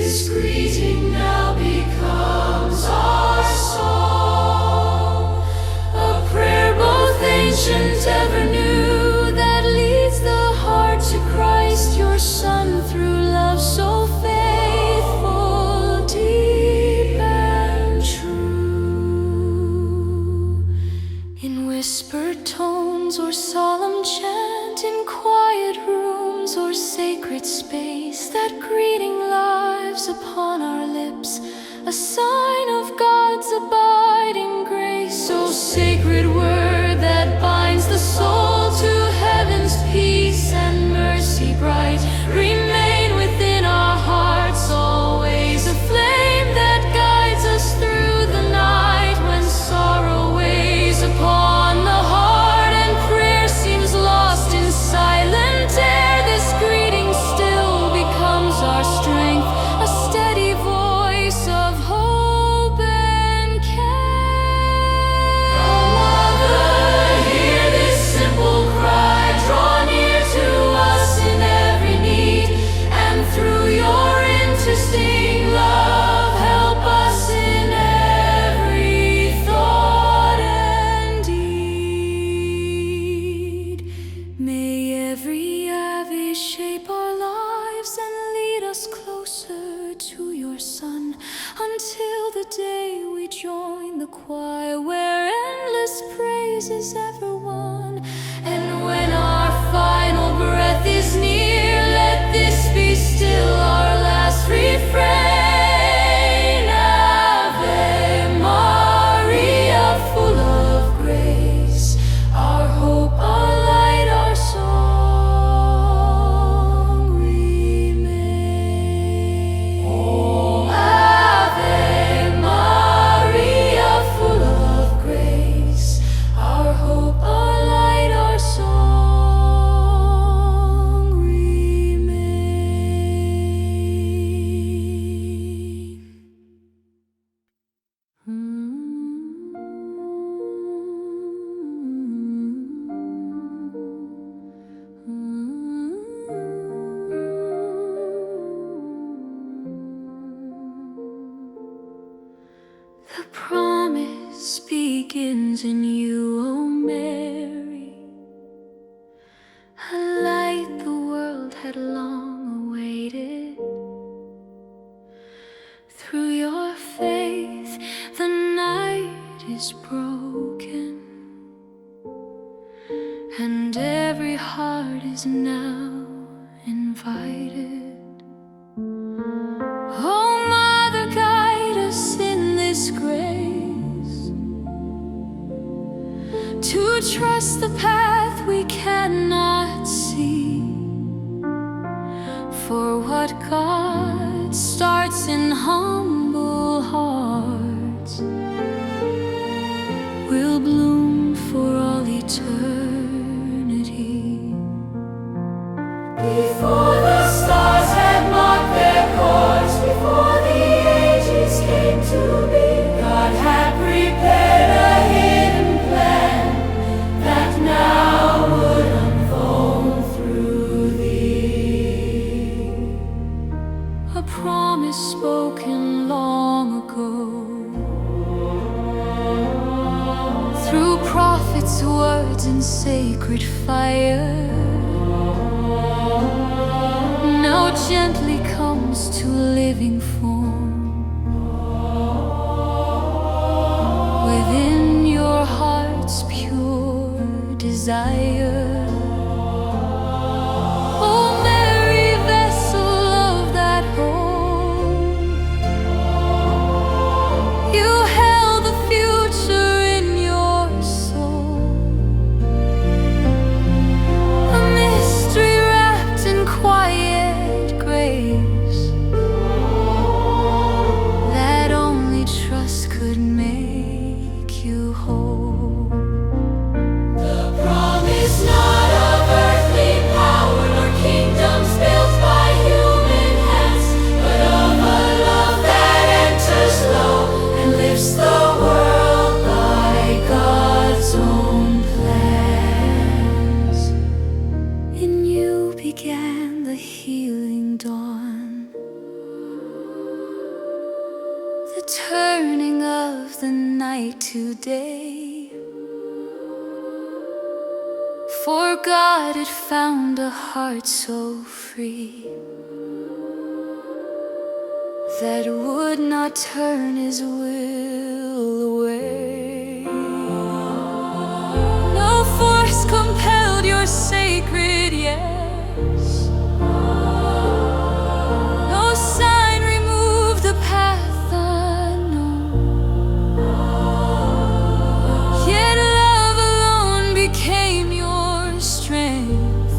This greeting now becomes our song, a prayer both ancient ever new, that leads the heart to Christ your Son through love so faithful, deep and true. In whispered tones or solemn chant, in quiet rooms or sacred space, that greeting lives upon our lips, a sign of God's abiding grace. O sacred word that binds the soul to heaven's peace and mercy bright, remain within our hearts always, a flame that guides us through the night when sorrow weighs upon the heart and prayer seems lost in silent air. This greeting still becomes our strength, a steady voice of hope and care. Oh, Mother, hear this simple cry, draw near to us in every need, and through your interesting love, help us in every thought and deed. May every Ave shape our lives and lead us closer to your Son, until the day we join the choir where endless praise is ever won. And when our final breath is near, let this be still our last refrain. Ave Maria, full of grace, our hope, our light, our song remain. Oh, Ave Maria, full of grace, our hope, our light, our song remain. The promise begins in you, O Mary, a light the world had long awaited. Through your faith the night is broken, and every heart is now invited. Oh, Mother, guide us in this grace, to trust the path we cannot see. For what God starts in humble hearts will bloom for all eternity. Before the stars had marked their course, before the ages came to be, God had prepared a hidden plan that now would unfold through thee. A promise spoken long ago, through prophets' words and sacred fire, now gently comes to living form within your heart's pure desire. Oh, Mary, vessel of that hope, you held the future in your soul, a mystery wrapped in quiet grace that only trust could make you whole. The promise now turning of the night to day. For God had found a heart so free that would not turn his will away. No force compelled your sacred yes. No sign removed the path unknown. Yet love alone became your strength,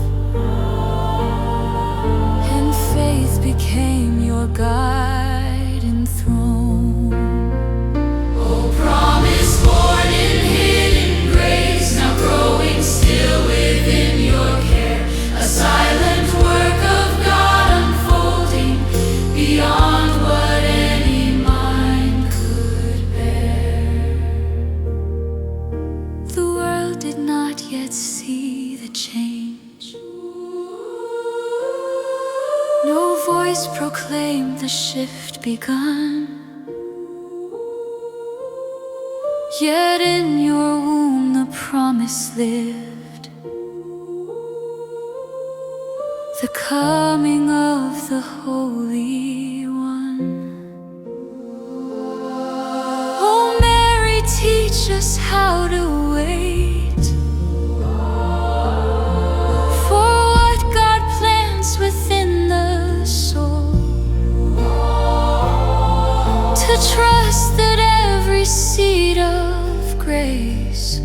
and faith became your guide and throne. Oh, promise born in hidden grace, now growing still within your care, a silent work of God unfolding beyond what any mind could bear. The world did not yet see the change. No voice proclaimed the shift begun. Yet in your womb the promise lived, the coming of the Holy One. Oh Mary, teach us how to wait for what God plants within the soul, to trust that every seed of grace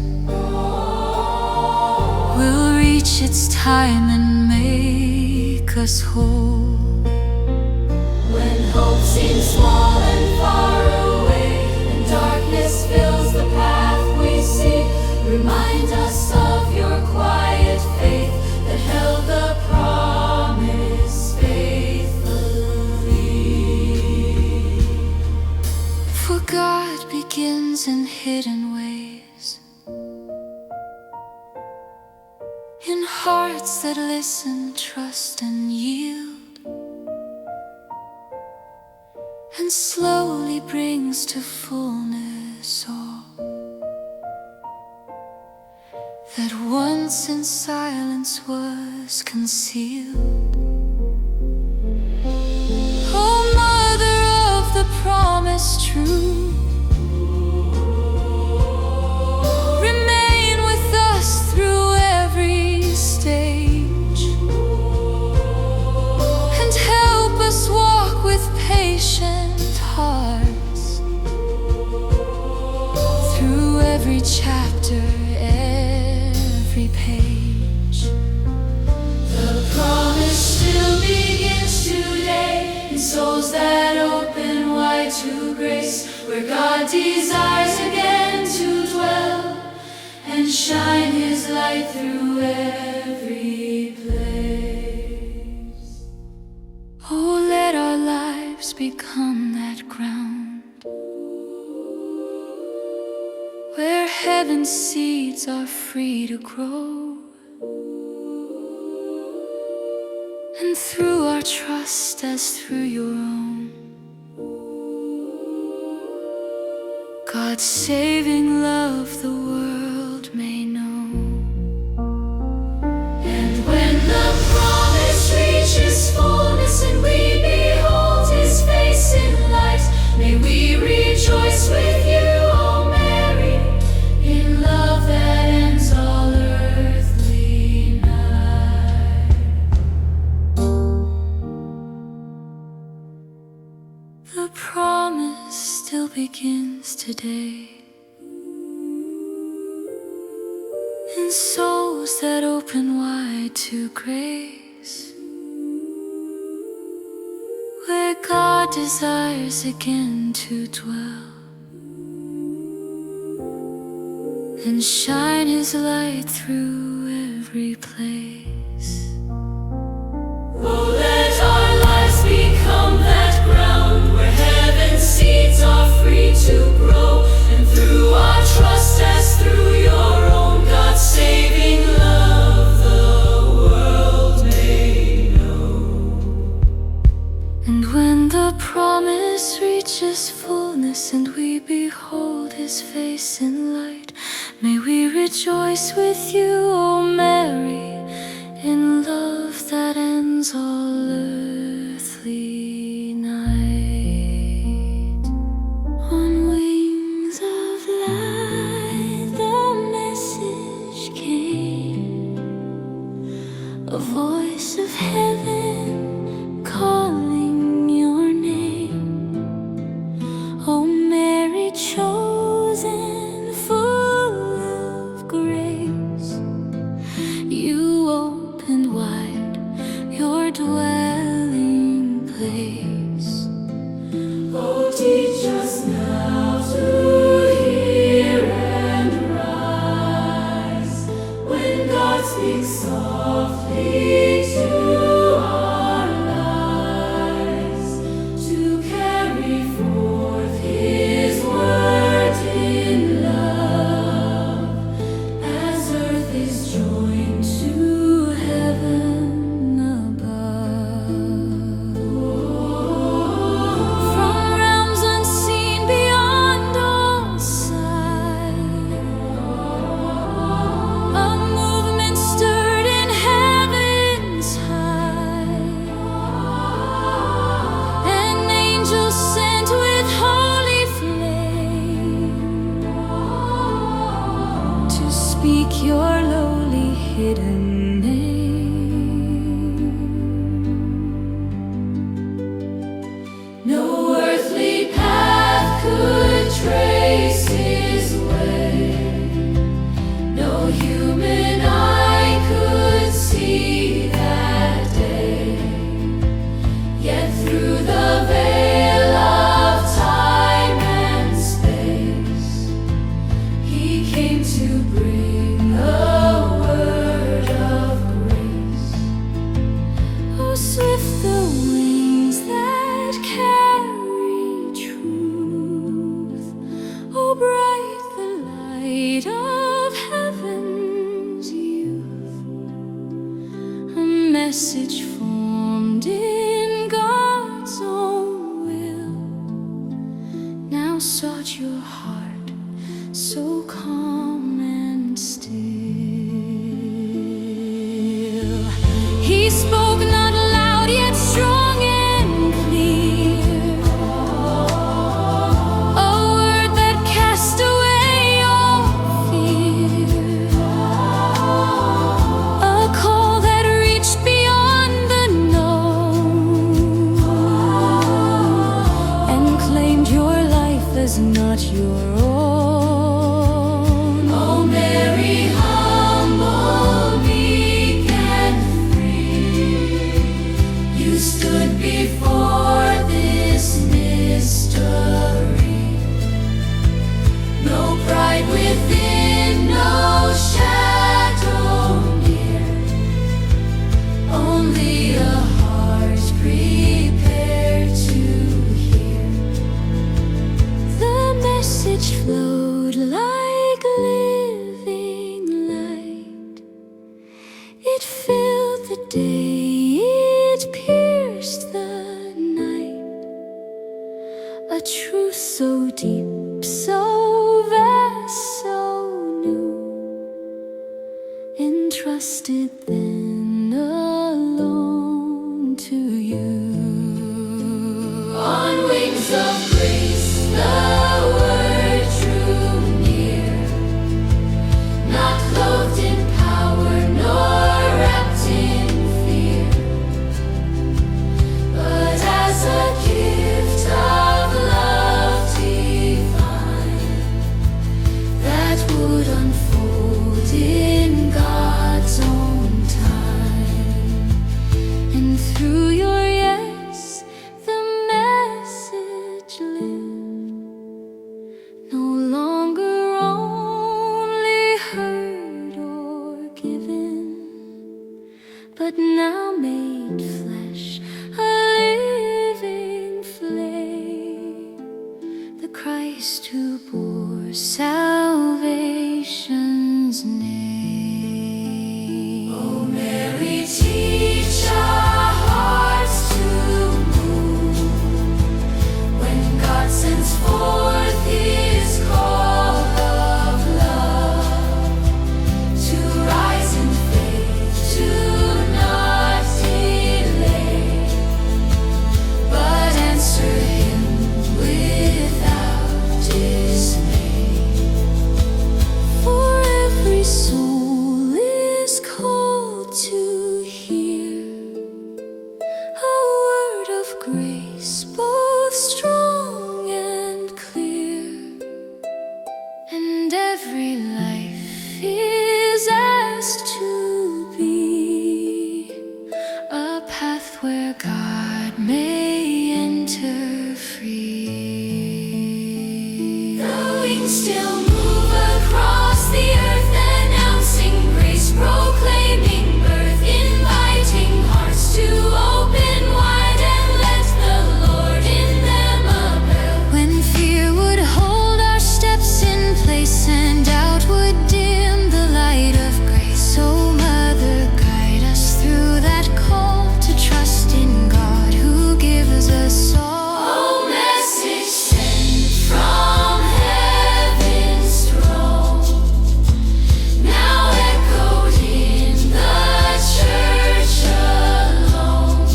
will reach its time and make us whole. When hope seems small and far away, and darkness fills the path we see, remind us of your quiet faith that held the promise faithfully. For God begins in hidden ways, in hearts that listen, trust, and yield, and slowly brings to fullness all that once in silence was concealed. Oh, Mother of the promise true, remain with us through every stage, and help us walk with patient hearts through every chapter, every page. The promise still begins today in souls that open wide to grace, where God desires again to dwell and shine his light through every place. Oh, let our lives become that ground where heaven's seeds are free to grow, and through our trust as through your own, God's saving love the world may know. And when the promise reaches fullness and we behold his face in light, may we rejoice with you, O Mary, in love that ends all earthly night. The promise still begins today in souls that open wide to grace, where God desires again to dwell and shine his light through every place. Oh, let our lives become that ground where heaven's seeds are free to grow, and through our trust as through your own, God's saving love the world may know. And when the promise reaches fullness and we behold His face in light, may we rejoice with you, O Mary, in love that ends all earthly night. On wings of light the message came, a voice of heaven calling your name. O Mary, chosen, full of grace, you opened wide your dwelling place. Oh, teach us now to hear and rise when God speaks softly to our lives, to carry forth His word in love, as earth is joined to heaven above. From realms unseen beyond all sight, a movement stirred in heaven's high. An angel sent with holy flame to speak your lowly hidden name. No earthly path could trace His way, no human eye could see that day. Yet through the veil of time and space, He came to bring a word of grace. Oh, swift the wings that carry truth, oh, bright the light of heaven's youth, a message formed in God's own will, now sought your heart so calm and still. He spoke not loud, yet strong and clear, a word that cast away all fear, a call that reached beyond the known, and claimed your life as not your own. Oh, Mary, humble, meek, and free, you stood before this mystery. No pride within, no shadow near, only a heart prepared to hear. The message flowed like living light. It filled the day, it pierced the night. A truth so deep, so vast, so new, entrusted then alone to you. On wings of grace, the word drew near, not clothed in power nor wrapped in fear, but as a gift of love divine that would unfold in God's own time. And through your yes, the message lived, no longer only heard or given, but now made flesh, a living flame, the Christ who bore salvation's name. Oh, Mary, teach our hearts to move grace, both strong and clear, and every life is asked to be a path where God may enter free. The wings still move across the earth, announcing grace, proclaiming birth, inviting hearts to open wide and let the Lord in them abide. When fear would hold our steps in place and doubt would dim the light of grace, oh Mother, guide us through that call to trust in God who gives us all. Oh, message sent from heaven's throne, now echoed in the church alone,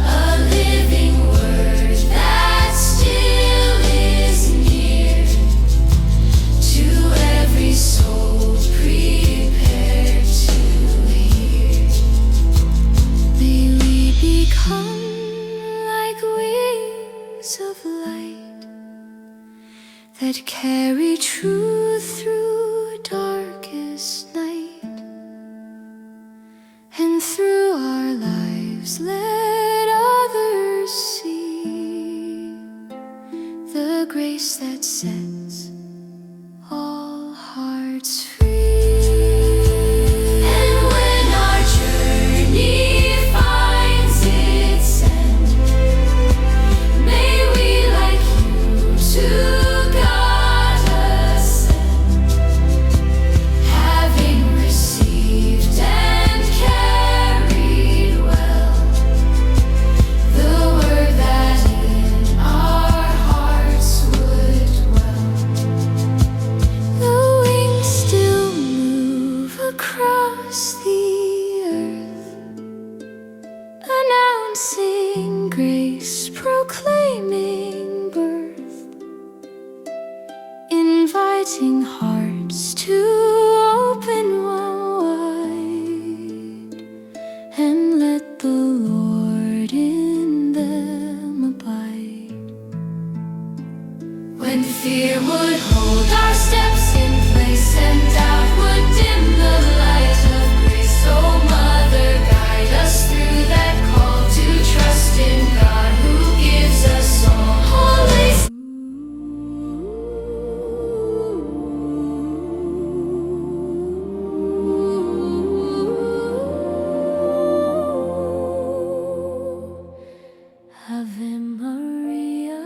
a living word that still is near to every soul prepared to hear. May we become like wings of light that carry truth through darkest night, and through our lives let others see the grace that sets all hearts free. And when our journey finds its end, may we, like you, to God ascend, having received and carried well the word that in our hearts would dwell. The wings still move across the earth, announcing grace, proclaiming birth, inviting hearts to open wide and let the Lord in them abide. When fear would hold our steps in place and doubt would dim the light of grace, oh Mother, guide us through that call to trust in God who gives us all. Holy Ave Maria,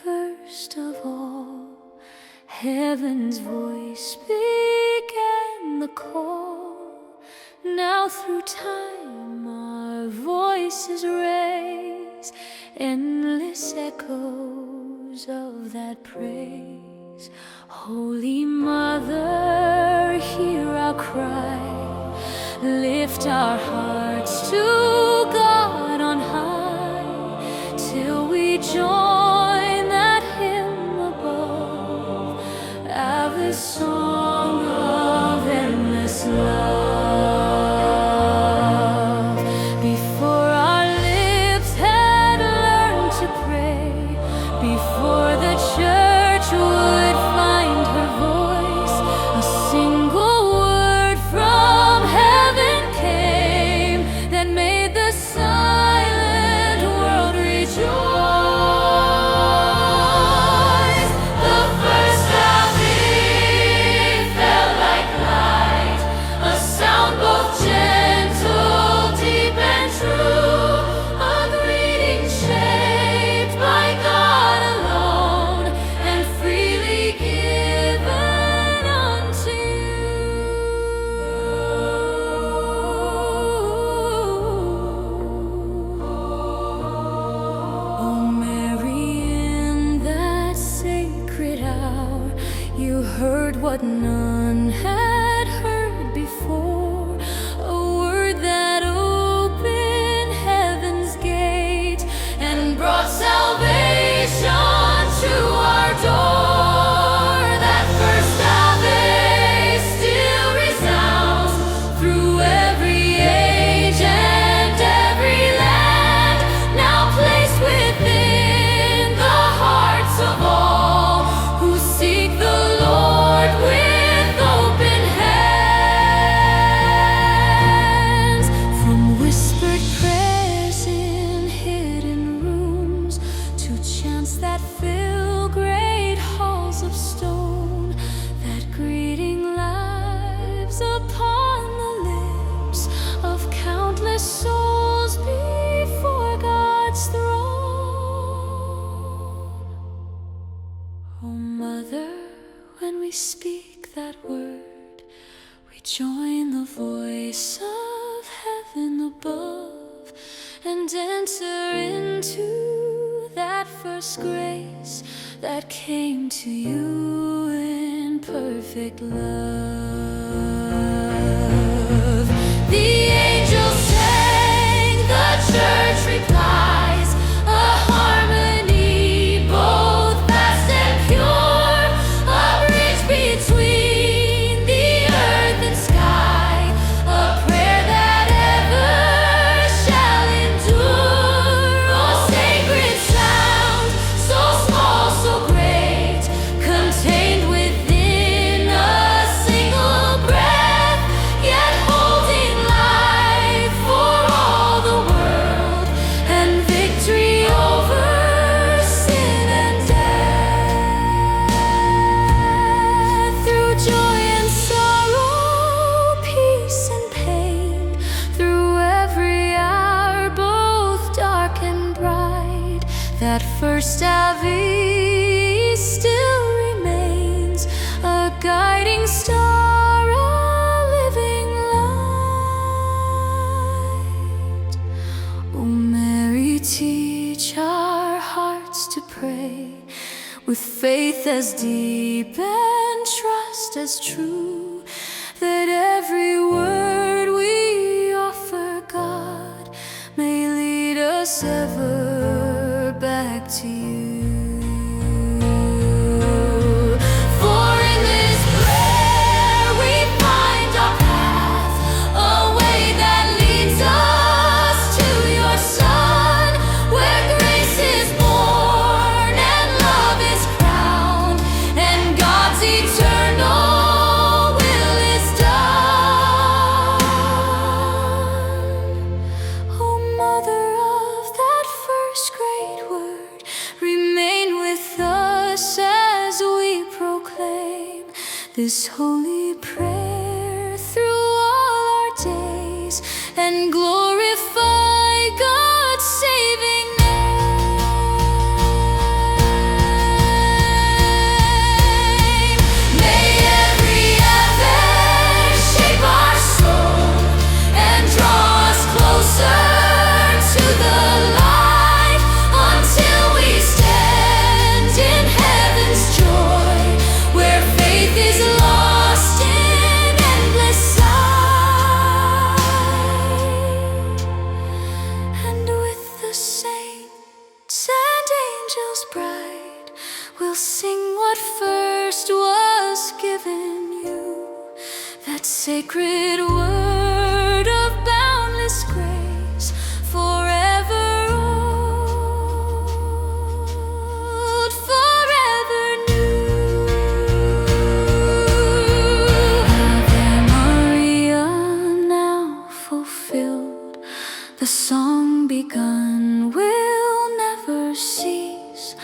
first of all, heaven's voice began the call. Now through time our voices raise endless echoes of that praise. Holy Mother, hear our cry, lift our hearts to God on high, till we join that hymn above, Ave, song of endless love. Before our lips had learned to pray, before the church would find her voice, a single word from heaven came that made the silent world rejoice. The first Ave fell like light, a sound both gentle, deep and true, a greeting shaped by God alone and freely given unto you. Oh Mary, in that sacred hour, you heard what none had heard before, a word that opened heaven's gate and brought salvation to our door. That first Ave still resounds through every age and every land, we speak that word, we join the voice of heaven above and enter into that first grace that came to you in perfect love. The angels sang, the church replies, a harmony both vast and pure, a bridge between the earth and sky, a prayer that ever shall endure. Oh, sacred sound, so small, so great, contained within a single breath, yet holding life for all the world and victory over sin and death. Through joy and sorrow, peace and pain, through every hour, both dark and bright, that first Ave still remains a guiding star, a living light. O Mary, teach our hearts to pray with faith as deep and trust as true, that every word we offer, God, may lead us ever back to you. For in this prayer we find our path, a way that leads us to your Son, where grace is born and love is crowned, and God's eternal will is done. O Mother of that first great word, remain with us as we proclaim this holy prayer through all our days, and glorify God's saving name. May every Ave shape our soul and draw us closer to the light, until we stand in heaven's joy, where faith is lost in endless sight. And with the saints and angels bright, we'll sing what first was given you, that sacred word of boundless grace, forever old, forever new. Ave Maria now fulfilled, the song begun will never cease,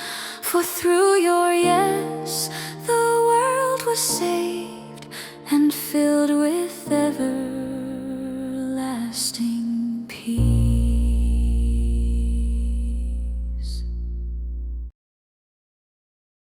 for through your yes the world was saved and filled with everlasting